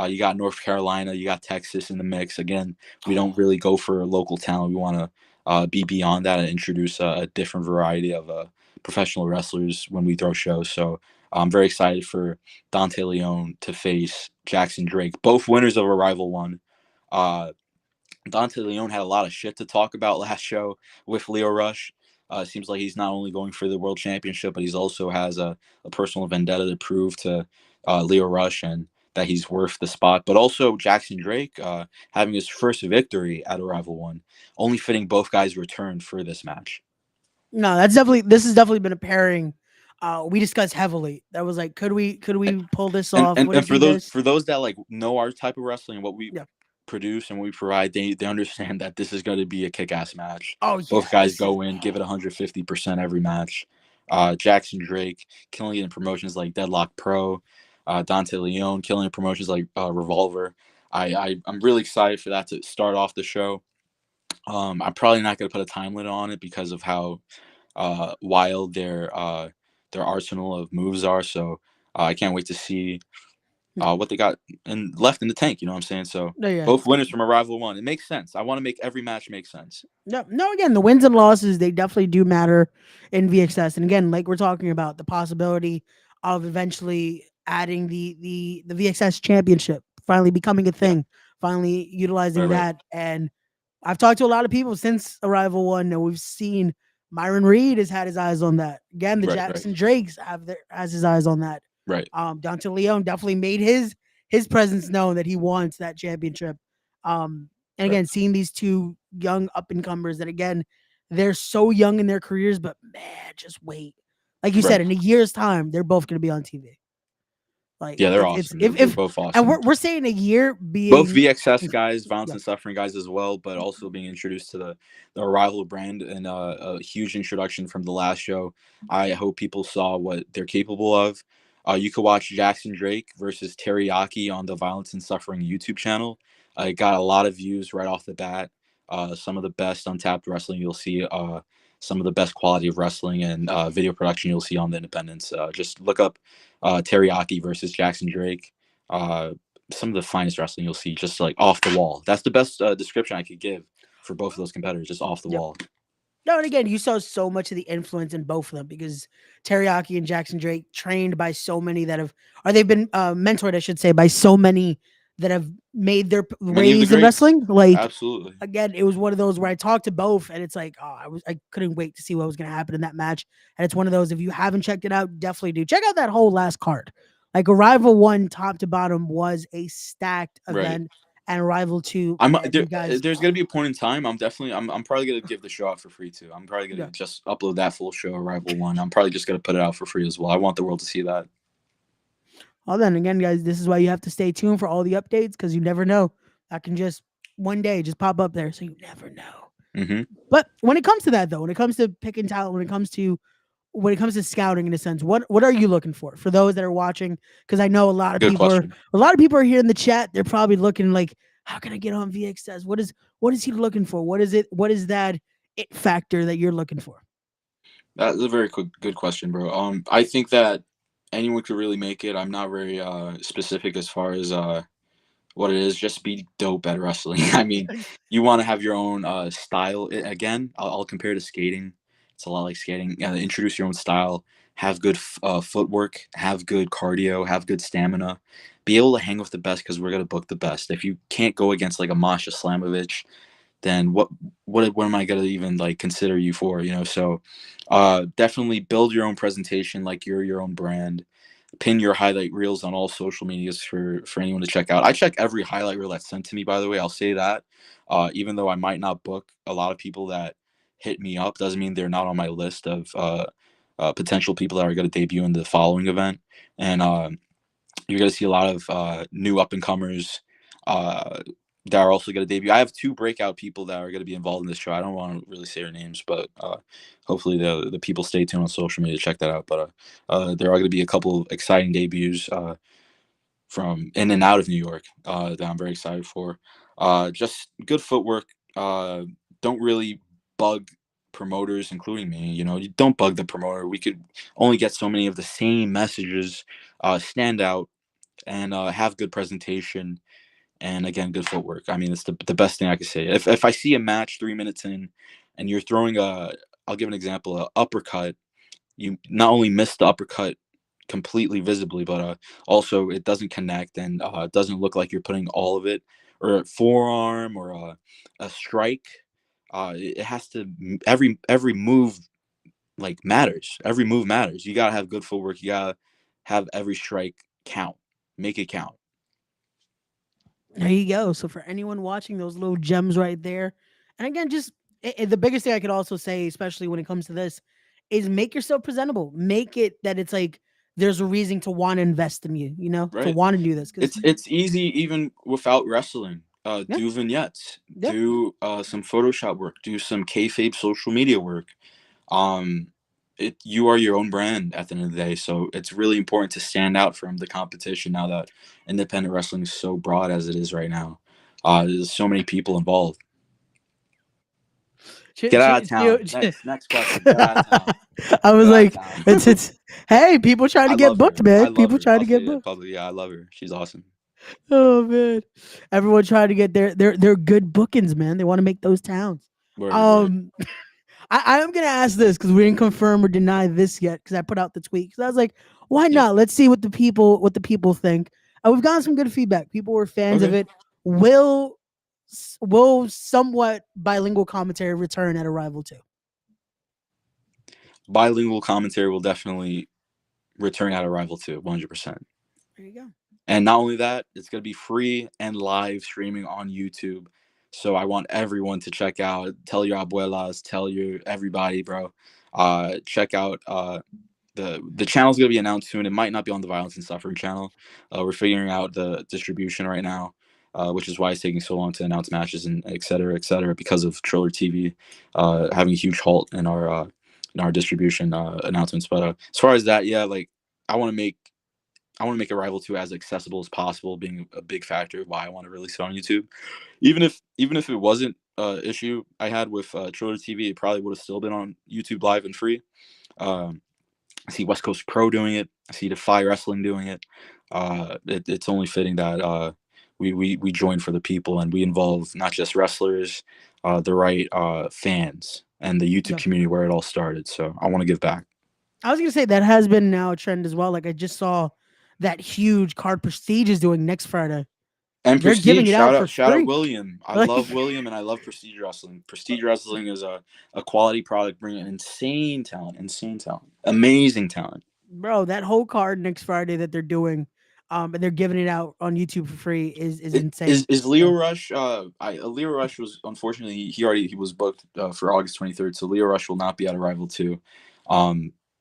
You got North Carolina, you got Texas in the mix. Again, we don't really go for local talent. We want to be beyond that and introduce a different variety of professional wrestlers when we throw shows. So I'm very excited for Dante Leon to face Jackson Drake, both winners of Arrival One. Uh, Dante Leon had a lot of shit to talk about last show with Leo Rush. Seems like he's not only going for the world championship, but he's also has a personal vendetta to prove to Leo Rush and that he's worth the spot. But also Jackson Drake having his first victory at Arrival One, only fitting both guys' return for this match. No, this has definitely been a pairing. We discussed heavily. That was like, could we pull this And, off? and Would and it for be those this? for those that like know our type of wrestling and what we Yeah. produce and what we provide, they understand that this is going to be a kick-ass match. Oh Both yeah, guys this is. go in, give it 150% every match. Jackson Drake killing it in promotions like Deadlock Pro, Dante Leon killing in promotions like Revolver. I'm really excited for that to start off the show. I'm probably not going to put a time limit on it because of how wild their arsenal of moves are. So I can't wait to see what they got and left in the tank. You know what I'm saying? So No, yeah. both winners from Arrival One. It makes sense. I want to make every match make sense. No. Again, the wins and losses they definitely do matter in VXS. And again, like we're talking about, the possibility of eventually adding the VXS championship, finally becoming a Yeah. thing, finally utilizing Right. that. And I've talked to a lot of people since Arrival One, and we've seen Myron Reed has had his eyes on that. Again, the Right. Jackson Drakes has his eyes on that. Right. Dante Leon definitely made his presence known that he wants that championship. And Right. again, seeing these two young up and comers that again, they're so young in their careers, but man, just wait. Like you said, Right. in a year's time, they're both going to be on TV. Like Yeah, they're it's awesome. They're if both and awesome. we're saying a year Both being VXS guys, Violence yeah. and Suffering guys as well, but also being introduced to the Arrival brand and a huge introduction from the last show. I hope people saw what they're capable of. You could watch Jackson Drake versus Teriyaki on the Violence and Suffering YouTube channel. It got a lot of views right off the bat. Some of the best untapped wrestling you'll see. Some of the best quality of wrestling and video production you'll see on the independents. Just look up Teriyaki versus Jackson Drake. Some of the finest wrestling you'll see, just like off the wall. That's the best description I could give for both of those competitors, just off the Yep. wall. No, and again, you saw so much of the influence in both of them because Teriyaki and Jackson Drake trained by so many that have, or they've been mentored, I should say, by so many that have made their Many of the ways in greats. wrestling. Like Absolutely. again, it was one of those where I talked to both, and it's like, oh, I couldn't wait to see what was going to happen in that match. And it's one of those, if you haven't checked it out, definitely do check out that whole last card. Like Arrival One, top to bottom, was a stacked Right. event, and Arrival Two, I'm man, there, you guys, there's gonna be a point in time. I'm probably gonna give the show out for free too. I'm probably gonna yeah. just upload that full show, Arrival One. I'm probably just gonna put it out for free as well. I want the world to see that. Well, then again, guys, this is why you have to stay tuned for all the updates because you never know. That can just one day just pop up there, so you never know. Mm-hmm. But when it comes to that, though, when it comes to picking talent, when it comes to scouting in a sense, what are you looking for those that are watching? Because I know Good question. a lot of people are here in the chat. They're probably looking like, how can I get on VXS? What is he looking for? What is it? What is that it factor that you're looking for? That's a very good question, bro. I think that anyone could really make it. I'm not very specific as far as what it is. Just be dope at wrestling. I mean, you want to have your own style. Again, I'll compare to skating. It's a lot like skating. Introduce your own style. Have good footwork. Have good cardio. Have good stamina. Be able to hang with the best because we're gonna book the best. If you can't go against like a Masha Slamovich, then what am I gonna even like consider you for? You know. So, definitely build your own presentation like you're your own brand. Pin your highlight reels on all social medias for anyone to check out. I check every highlight reel that's sent to me, by the way. I'll say that. Even though I might not book a lot of people that hit me up, doesn't mean they're not on my list of potential people that are going to debut in the following event. And you're going to see a lot of new up and comers that are also going to debut. I have two breakout people that are going to be involved in this show. I don't want to really say their names, but hopefully the people stay tuned on social media to check that out. But there are going to be a couple of exciting debuts from in and out of New York that I'm very excited for. Just good footwork. Don't really bug promoters, including me. You know, you don't bug the promoter. We could only get so many of the same messages stand out and have good presentation, and again, good footwork. I mean, it's the best thing I could say. If I see a match 3 minutes in, and you're throwing I'll give an example, a uppercut, you not only miss the uppercut completely visibly, but also it doesn't connect, and it doesn't look like you're putting all of it, or a forearm, or a strike. It has to, every move like matters. Every move matters. You gotta have good footwork. You gotta have every strike count. Make it count. There you go. So for anyone watching, those little gems right there, and again, just the biggest thing I could also say, especially when it comes to this, is make yourself presentable. Make it that it's like there's a reason to want to invest in you. You know, to Right. want to do this because It's easy even without wrestling. yeah, Do vignettes. yeah. Do some Photoshop work. Do some kayfabe social media work. Um, you are your own brand at the end of the day, so it's really important to stand out from the competition now that independent wrestling is so broad as it is right now. There's so many people involved. Get out of town. Next question. Get out of town. I was Get out of like, town. it's hey, people trying to I get love her. booked, man. I love People her. trying I'll to say get it booked. publicly. Yeah, I love her. She's awesome. Oh man, everyone trying to get their good bookings, man. They want to make those towns. Word. Um, I am gonna ask this because we didn't confirm or deny this yet because I put out the tweet because I was like, why Yeah. not? Let's see what the people think. And we've gotten some good feedback. People were fans of Okay. it. Will somewhat bilingual commentary return at Arrival 2? Bilingual commentary will definitely return at Arrival 2, 100%. There you go. And not only that, it's going to be free and live streaming on YouTube. So I want everyone to check out. Tell your abuelas, tell your everybody, bro. Check out the channel's going to be announced soon. It might not be on the Violence and Suffering channel. We're figuring out the distribution right now, which is why it's taking so long to announce matches and et cetera, because of Triller TV having a huge halt in our distribution announcements. But as far as that, yeah, like I want to make Arrival 2 as accessible as possible, being a big factor of why I want to release it on YouTube. Even if it wasn't an issue I had with Triller TV, it probably would have still been on YouTube Live and free. I see West Coast Pro doing it. I see Defy Wrestling doing it. It's only fitting that we join for the people, and we involve not just wrestlers, the right fans, and the YouTube community where it all started. So I want to give back. I was gonna say that has been now a trend as well. Like I just saw that huge card Prestige is doing next Friday. And They're Prestige, giving it out for shout out free. William. I Like- love William, and I love Prestige Wrestling. Prestige Wrestling is a quality product, bringing insane talent, amazing talent. Bro, that whole card next Friday that they're doing, and they're giving it out on YouTube for free is insane. Is Leo Rush? Leo Rush was, unfortunately, he was booked for August 23rd, so Leo Rush will not be at Arrival 2.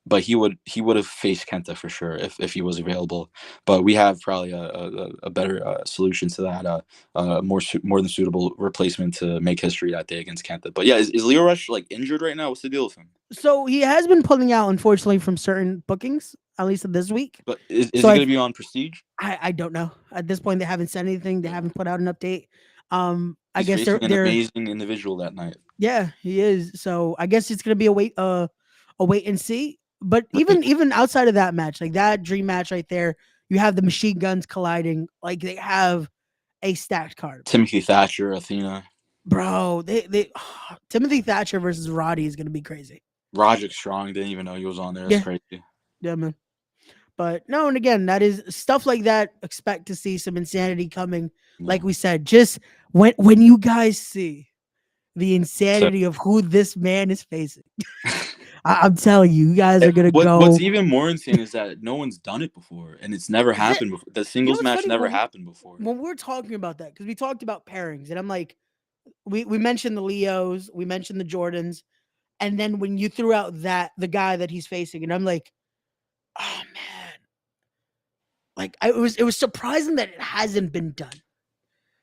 But he would have faced Kenta for sure if he was available. But we have probably a better solution to that, more than suitable replacement to make history that day against Kenta. But yeah, is Leo Rush like injured right now? What's the deal with him? So he has been pulling out, unfortunately, from certain bookings, at least this week. But is he So going to be on Prestige? I don't know. At this point, they haven't said anything. They haven't put out an update. I He's guess facing they're an amazing individual that night. Yeah, he is. So I guess it's gonna be a wait and see. But even outside of that match, like that dream match right there, you have the machine guns colliding. Like they have a stacked card. Timothy Thatcher, Athena. Bro, they Timothy Thatcher versus Roddy is gonna be crazy. Roderick Strong, didn't even know he was on there. That's crazy. Yeah, man. But no, and again, that is stuff like that. Expect to see some insanity coming. Yeah. Like we said, just when you guys see the insanity of who this man is facing. I'm telling you, you guys are gonna go. What's even more insane is that no one's done it before, and it's never happened before. The singles match funny? never happened before. When we're talking about that, because we talked about pairings, and I'm like, we mentioned the Leos, we mentioned the Jordans, and then when you threw out the guy that he's facing, and I'm like, oh man, like it was surprising that it hasn't been done.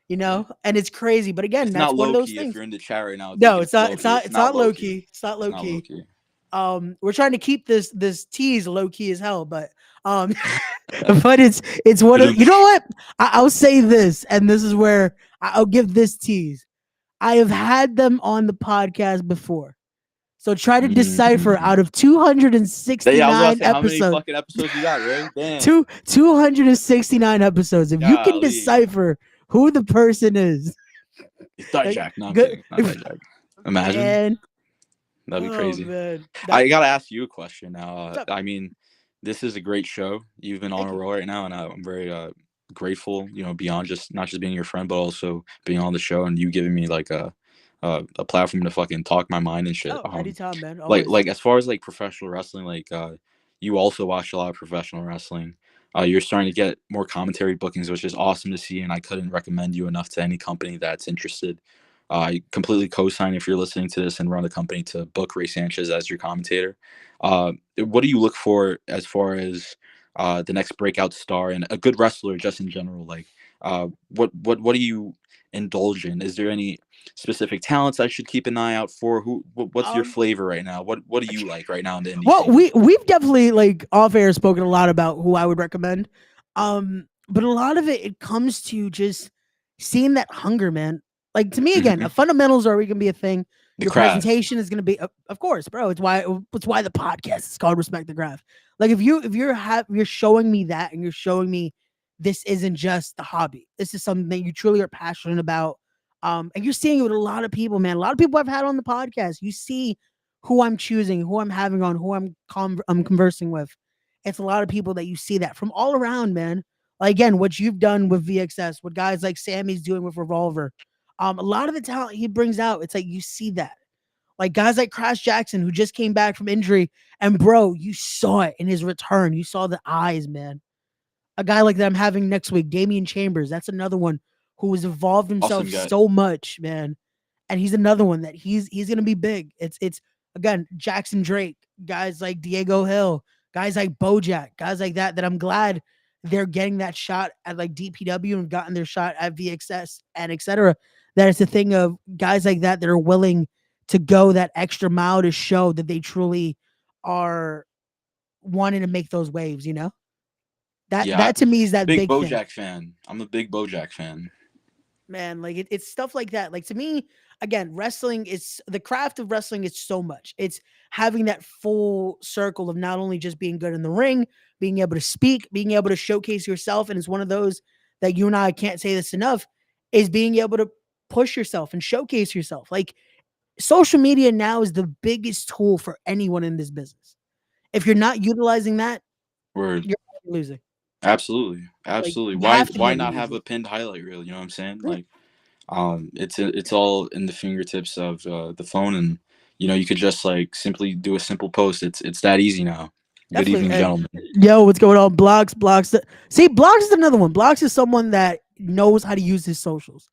You know, and it's crazy, but again, It's that's not one of low those key. things. If you're in the chat right now, No, it's not. It's not low key. It's not low key. We're trying to keep this tease low key as hell, but but it's one of, you know what? I'll say this, and this is where I'll give this tease. I have had them on the podcast before So try to decipher Mm. out of Yeah, I was about to 269 say, how many episodes, fucking episodes you got, Ray? Damn. 269 episodes. If you can Golly. decipher who the person is, It's like, Dijak. No, I'm good kidding. Not Dijak. Imagine. man. That'd be Oh crazy. man, I that gotta ask you a question now. what's up? I mean, this is a great show. You've been on Thank a you. roll right now, and I'm very grateful. Beyond just not just being your friend, but also being on the show and you giving me like a platform to fucking talk my mind and shit. Oh, anytime, man. Like Always. like as far as like professional wrestling, like you also watch a lot of professional wrestling. You're starting to get more commentary bookings, which is awesome to see, and I couldn't recommend you enough to any company that's interested. I completely co-sign if you're listening to this and run a company to book Ray Sanchez as your commentator. What do you look for as far as the next breakout star and a good wrestler just in general? Like, what do you indulge in? Is there any specific talents I should keep an eye out for? What's your Um, flavor right now? What do you like right now in the indie well, scene? we've definitely like off air spoken a lot about who I would recommend. But a lot of it comes to just seeing that hunger, man. Like to me, again, Hmm. the fundamentals are gonna be a thing. The Your craft. presentation is gonna be, of course, bro. It's why the podcast is called Respect the Craft. Like if you're showing me that and you're showing me this isn't just the hobby. This is something that you truly are passionate about. And you're seeing it with a lot of people, man. A lot of people I've had on the podcast. You see who I'm choosing, who I'm having on, who I'm conversing with. It's a lot of people that you see that from all around, man. Like again, what you've done with VXS, what guys like Sammy's doing with Revolver. A lot of the talent he brings out, it's like you see that. Like guys like Crash Jackson, who just came back from injury, and bro, you saw it in his return. You saw the eyes, man. A guy like that I'm having next week, Damian Chambers. That's another one who has evolved himself Awesome guy. so much, man. And he's another one that he's gonna be big. It's again Jackson Drake, guys like Diego Hill, guys like Bojack, guys like that I'm glad they're getting that shot at like DPW and gotten their shot at VXS and etc. That it's a thing of guys like that are willing to go that extra mile to show that they truly are wanting to make those waves, you know? That Yeah, that to me is that big big thing. BoJack fan. I'm a big BoJack fan. Man, like it's stuff like that. Like to me, again, wrestling is the craft of wrestling is so much. It's having that full circle of not only just being good in the ring, being able to speak, being able to showcase yourself. And it's one of those that you and I can't say this enough, is being able to push yourself and showcase yourself. Like social media now is the biggest tool for anyone in this business. If you're not utilizing that, Word. you're losing. Absolutely. Like Absolutely. you Why have to be why able to not use have it. a pinned highlight reel? You know what I'm saying? Yeah, Like, it's all in the fingertips of the phone, and you could just like simply do a simple post. It's that easy now. Good definitely. evening, And gentlemen. yo, what's going on? See, Blocks is another one. Blocks is someone that knows how to use his socials.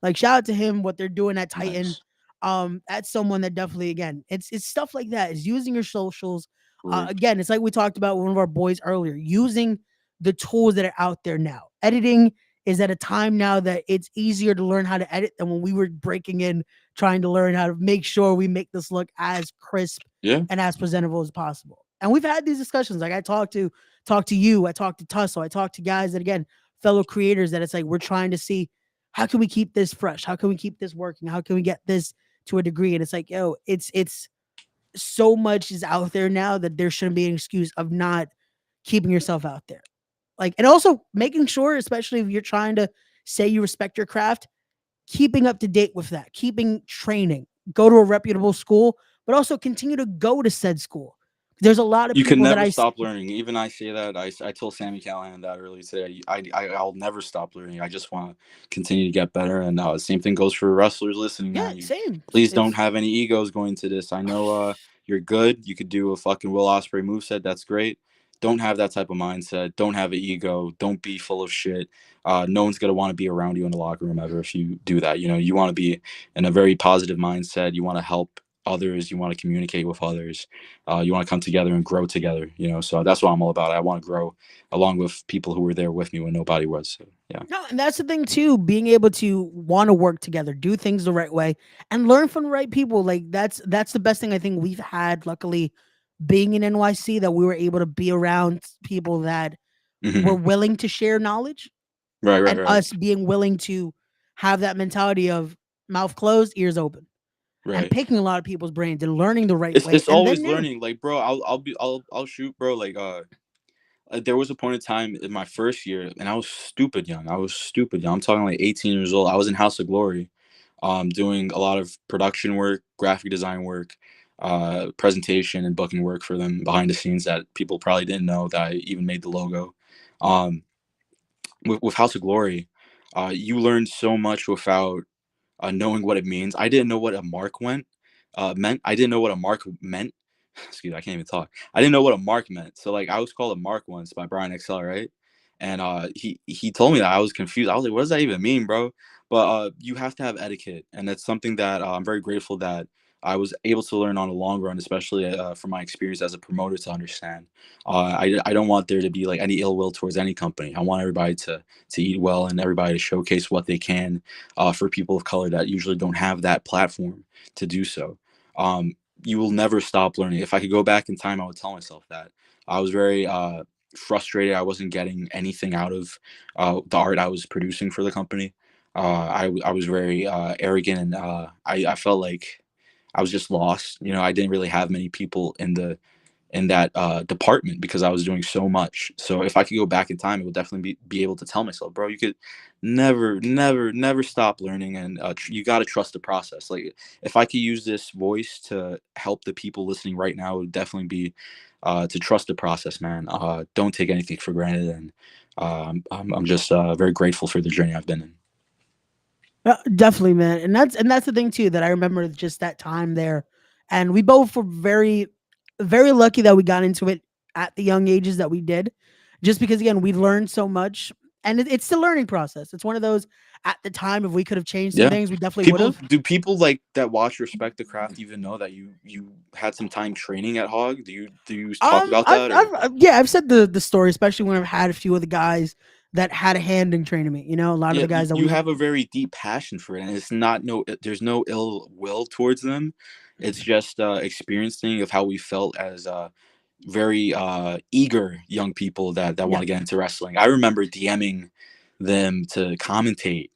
Like shout out to him, what they're doing at Titan. Nice. That's someone that definitely, again, it's stuff like that. Is using your socials. Word. Again, it's like we talked about with one of our boys earlier, using the tools that are out there now. Editing is at a time now that it's easier to learn how to edit than when we were breaking in trying to learn how to make sure we make this look as crisp Yeah. and as presentable as possible. And we've had these discussions. Like I talk to you, I talk to Tussle, I talk to guys that again, fellow creators that it's like we're trying to see how can we keep this fresh? How can we keep this working? How can we get this to a degree? And it's like, yo, it's so much is out there now that there shouldn't be an excuse of not keeping yourself out there. Like, and also making sure, especially if you're trying to say you respect your craft, keeping up to date with that, keeping training, go to a reputable school, but also continue to go to said school. There's a lot of You can people that never I see. stop learning. Even I say that. I told Sammy Callahan that earlier today. I'll never stop learning. I just want to continue to get better. And same thing goes for wrestlers listening now. Yeah, You same. please don't If have any egos going to this. I know you're good. You could do a fucking Will Ospreay moveset. That's great. Don't have that type of mindset. Don't have an ego. Don't be full of shit. No one's gonna want to be around you in the locker room ever if you do that. You want to be in a very positive mindset. You want to help others. You want to communicate with others. You want to come together and grow together. So that's what I'm all about. I want to grow along with people who were there with me when nobody was. So, yeah. no, and that's the thing too, being able to want to work together, do things the right way, and learn from the right people. Like that's the best thing I think we've had. Luckily, being in NYC, that we were able to be around people that were Hmm. willing to share knowledge, Right, right, and right. us being willing to have that mentality of mouth closed, ears open. and Right. picking a lot of people's brains and learning the right way. It's And then always now, learning. Like, bro, I'll shoot, bro. Like, there was a point in time in my first year, and I was stupid young. I was stupid young. I'm talking like 18 years old. I was in House of Glory, doing a lot of production work, graphic design work, presentation and booking work for them behind the scenes that people probably didn't know that I even made the logo. Um, with House of Glory, you learn so much without knowing what it means. I didn't know what a mark meant. I didn't know what a mark meant. Excuse me, I can't even talk. I didn't know what a mark meant. So like I was called a mark once by Brian XL, right? And he told me that. I was confused. I was like, what does that even mean, bro? But you have to have etiquette, and that's something that I'm very grateful that I was able to learn on the long run, especially from my experience as a promoter to understand. I don't want there to be like any ill will towards any company. I want everybody to eat well and everybody to showcase what they can for people of color that usually don't have that platform to do so. You will never stop learning. If I could go back in time, I would tell myself that. I was very frustrated. I wasn't getting anything out of the art I was producing for the company. I was very arrogant, and I felt like I was just lost. You know, I didn't really have many people in that department because I was doing so much. So if I could go back in time, it would definitely be able to tell myself, bro, you could never stop learning, and you got to trust the process. Like if I could use this voice to help the people listening right now, it would definitely be to trust the process, man. Don't take anything for granted, and I'm just very grateful for the journey I've been in. Definitely, man. And that's the thing too that I remember just that time there, and we both were very lucky that we got into it at the young ages that we did, just because again we learned so much, and it's the learning process. It's one of those at the time if we could have changed some Yeah. things, we definitely would People have. do people like that watch Respect the Craft even know that you had some time training at Hog? Do you talk about that or? Yeah, I've said the story, especially when I've had a few of the guys that had a hand in training me. You know, a lot of Yeah, the guys that you we. have a very deep passion for it, and it's not no. There's no ill will towards them. It's just experiencing of how we felt as very eager young people that want Yeah. to get into wrestling. I remember DMing them to commentate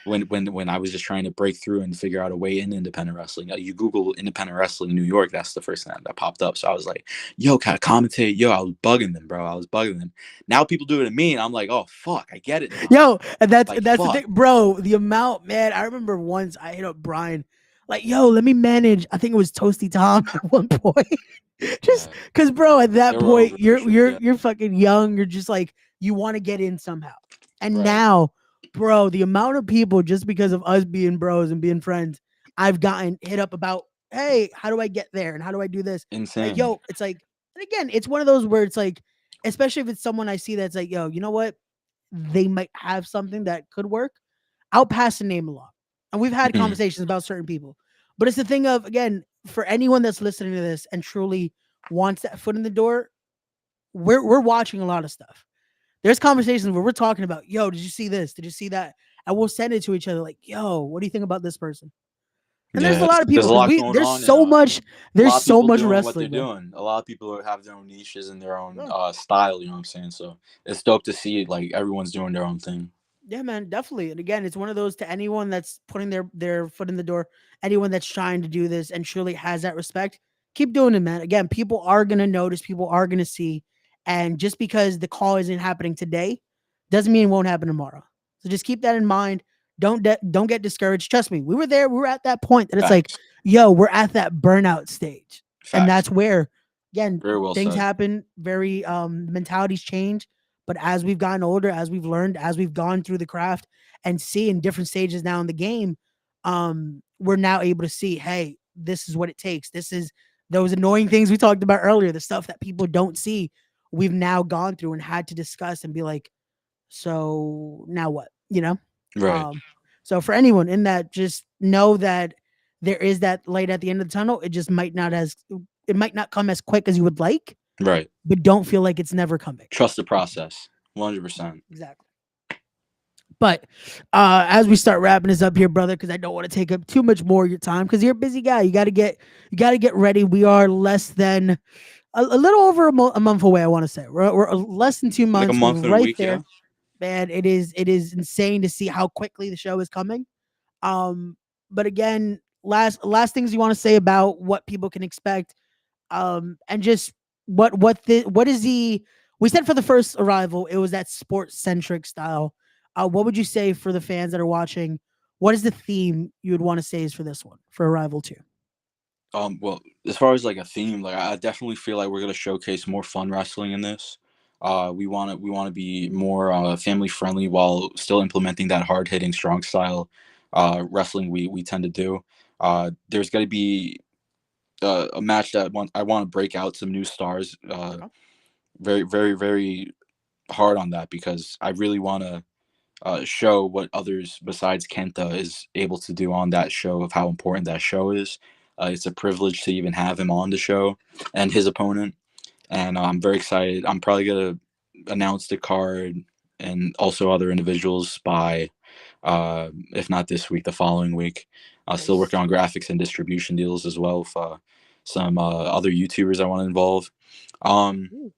when I was just trying to break through and figure out a way in independent wrestling. You Google independent wrestling New York, that's the first thing that popped up. So I was like, "Yo, can I commentate?" Yo, I was bugging them, bro. I was bugging them. Now people do it to me, and I'm like, "Oh fuck, I get it now." Yo, and that's Like that's the fuck, thing, bro. The amount, man. I remember once I hit up Brian, like, "Yo, let me manage." I think it was Toasty Tom at one point, just yeah, because, bro. At they that were point, over for you're sure. you're Yeah, you're fucking young. You're just like you want to get in somehow. And right, now, bro, the amount of people just because of us being bros and being friends, I've gotten hit up about, "Hey, how do I get there? And how do I do this?" Like, insane. yo, it's like, and again, it's one of those where it's like, especially if it's someone I see that's like, "Yo, you know what? They might have something that could work." I'll pass the name along. And we've had Mhm. conversations about certain people. But it's the thing of, again, for anyone that's listening to this and truly wants that foot in the door, we're watching a lot of stuff. There's conversations where we're talking about, "Yo, did you see this? Did you see that?" And we'll send it to each other like, "Yo, what do you think about this person?" And there's a Yeah, lot of there's people a because lot we going there's on, and so much a there's lot of so people much doing what they're wrestling, man. doing. A lot of people have their own niches and their own Yeah. style. You know what I'm saying? So it's dope to see like everyone's doing their own thing. Yeah, man, definitely. And again, it's one of those to anyone that's putting their foot in the door, anyone that's trying to do this and truly has that respect, keep doing it, man. Again, people are gonna notice, people are gonna see, and just because the call isn't happening today, doesn't mean it won't happen tomorrow. So just keep that in mind. Don't get discouraged. Trust me, we were there. We were at that point that it's like, Facts, yo, we're at that burnout stage, and facts. that's where, again, Very well things said. happen. Very mentalities change, but as we've gotten older, as we've learned, as we've gone through the craft and see in different stages now in the game, we're now able to see, hey, this is what it takes. This is those annoying things we talked about earlier, the stuff that people don't see. We've now gone through and had to discuss and be like, so now what? You know? Right, Um, so for anyone in that, just know that there is that light at the end of the tunnel. It might not come as quick as you would like, right. but don't feel like it's never coming. Trust the process. 100%. Exactly. But as we start wrapping this up here, brother, because I don't want to take up too much more of your time, because you're a busy guy. You got to get ready. We are less than a little over a month away. I want to say we're less than two Like a months. We're month and a right week. there, Yeah. man. It is insane to see how quickly the show is coming. Um, but again, last things you want to say about what people can expect, and just what is the we said for the first arrival it was that sports centric style. What would you say for the fans that are watching? What is the theme you would want to say is for this one for Arrival 2? Well, as far as like a theme, like I definitely feel like we're gonna showcase more fun wrestling in this. We want to be more family friendly while still implementing that hard hitting, strong style wrestling we tend to do. There's gonna be a match that I want to break out some new stars. Okay. Very, very, very hard on that because I really want to show what others besides Kenta is able to do on that show of how important that show is. It's a privilege to even have him on the show and his opponent. And I'm very excited. I'm probably going to announce the card and also other individuals by, if not this week, the following week. Still Nice. working on graphics and distribution deals as well with some other YouTubers I want to involve. Um, Ooh.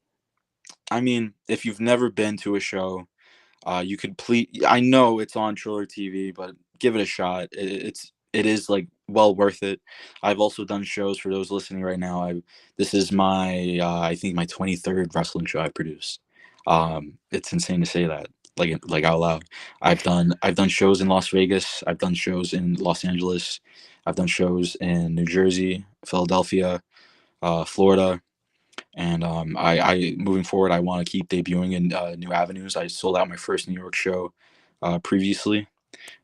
I mean, if you've never been to a show, you could please. I know it's on Triller TV, but give it a shot. It is like well worth it. I've also done shows for those listening right now. This is my I think my 23rd wrestling show I produced. It's insane to say that like out loud. I've done shows in Las Vegas. I've done shows in Los Angeles. I've done shows in New Jersey, Philadelphia, Florida. And I moving forward, I want to keep debuting in new avenues. I sold out my first New York show previously,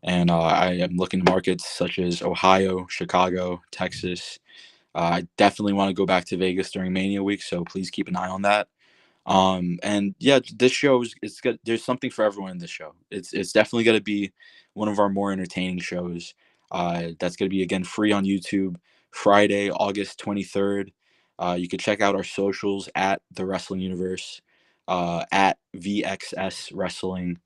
and I am looking to markets such as Ohio, Chicago, Texas. I definitely want to go back to Vegas during Mania week, so please keep an eye on that. And yeah, this show is it's got there's something for everyone in this show. It's definitely going to be one of our more entertaining shows. That's going to be again free on YouTube Friday, August 23rd. You can check out our socials at the Wrestling Universe, at VXS Wrestling.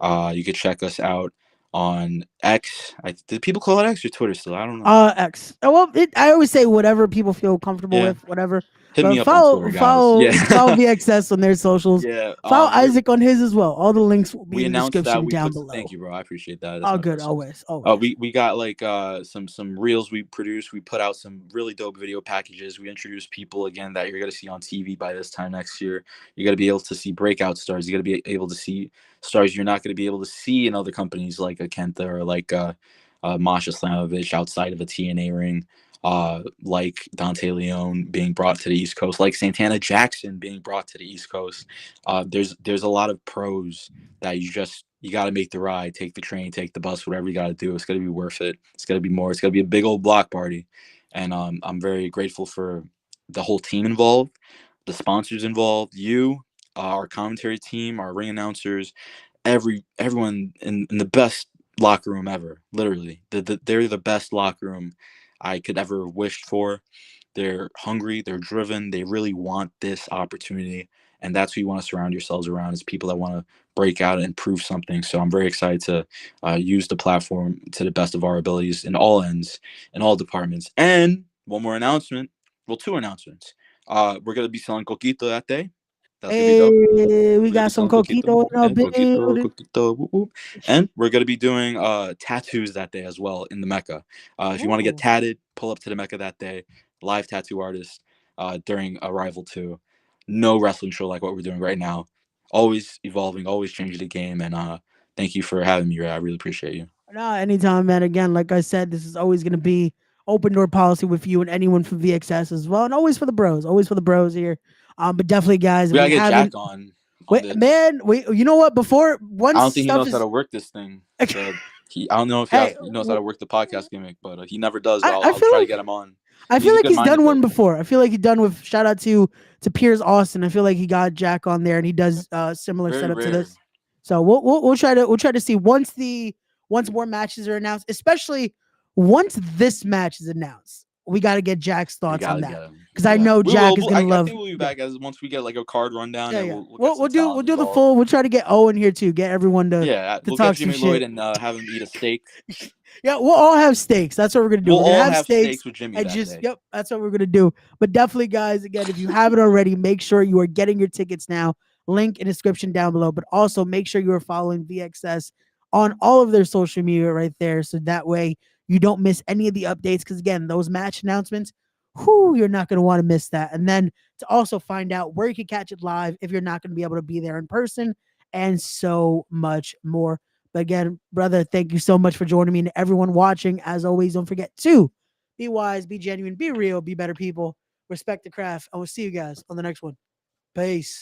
You could check us out on X. Did people call it X or Twitter still? I don't know. X. Well, I always say whatever people feel comfortable Yeah, with, whatever. hit But me up on Twitter, guys. Yeah, follow VXS on their socials. yeah. Follow Isaac on his as well. All the links will be We in the announced that description we down put. below. Thank you, bro. I appreciate that. That's All my good, first. always, always. We got like some reels we produced. We put out some really dope video packages. We introduced people again that you're gonna see on TV by this time next year. You're gonna be able to see breakout stars. You're gonna be able to see stars you're not gonna be able to see in other companies like a Kenta or like Masha Slamovich outside of a TNA ring. Like Dante Leone being brought to the East Coast, like Santana Jackson being brought to the East Coast. There's a lot of pros that you got to make the ride, take the train, take the bus, whatever you got to do. It's going to be worth it. It's going to be more. It's going to be a big old block party, and I'm very grateful for the whole team involved, the sponsors involved, you, our commentary team, our ring announcers, everyone in the best locker room ever. Literally, they're the best locker room I could ever wished for. They're hungry, they're driven, they really want this opportunity, and that's who you want to surround yourselves around is people that want to break out and prove something. So I'm very excited to use the platform to the best of our abilities in all ends, in all departments. And one more announcement, well, two announcements. We're gonna be selling coquito that day. That's gonna be dope. Hey, we We're gonna be got some selling coquito coquito in the and coquito, building. coquito, whoop, whoop. And we're gonna be doing tattoos that day as well in the Mecca. If you want to get Ooh. tatted, pull up to the Mecca that day. Live tattoo artist during Arrival 2. No wrestling show like what we're doing right now. Always evolving, always changing the game. And thank you for having me, Ray. I really appreciate you. No, anytime, man. Again, like I said, this is always going to be open door policy with you and anyone from VXS as well, and always for the bros here. But definitely, guys, if We you gotta get Jack haven't, on wait, this. man, you know what? Before I once don't think he stuff knows how is, to work this thing. I don't know if hey, he knows how to work the podcast gimmick, but he never does. But I I'll feel try to like get him on. I He's feel a like he's good-minded done one person. before. I feel like he's done with shout out to Piers Austin. I feel like he got Jack on there and he does similar Very setup to rare. this. So we'll try to see once more matches are announced, especially once this match is announced. We got to get Jack's We thoughts on gotta that get him. because I Yeah, know we Jack will. is gonna I love. think we'll be Yeah, back as once we get like a card rundown, yeah, and yeah. we'll get We'll some talent do the involved. full. We'll try to get Owen here too. Get everyone Yeah, to we'll talk get some Jimmy Lloyd shit. and have him eat a steak. Yeah, we'll all have steaks. That's what we're gonna do. We'll We're gonna all have have steaks steaks with Jimmy and that just day. yep. That's what we're gonna do. But definitely, guys, again, if you haven't already, make sure you are getting your tickets now. Link in description down below. But also make sure you are following VXS on all of their social media right there, so that way you don't miss any of the updates. Because again, those match announcements, whoo, you're not going to want to miss that. And then to also find out where you can catch it live if you're not going to be able to be there in person, and so much more. But again, brother, thank you so much for joining me, and everyone watching. As always, don't forget to be wise, be genuine, be real, be better people. Respect the craft. I will see you guys on the next one. Peace.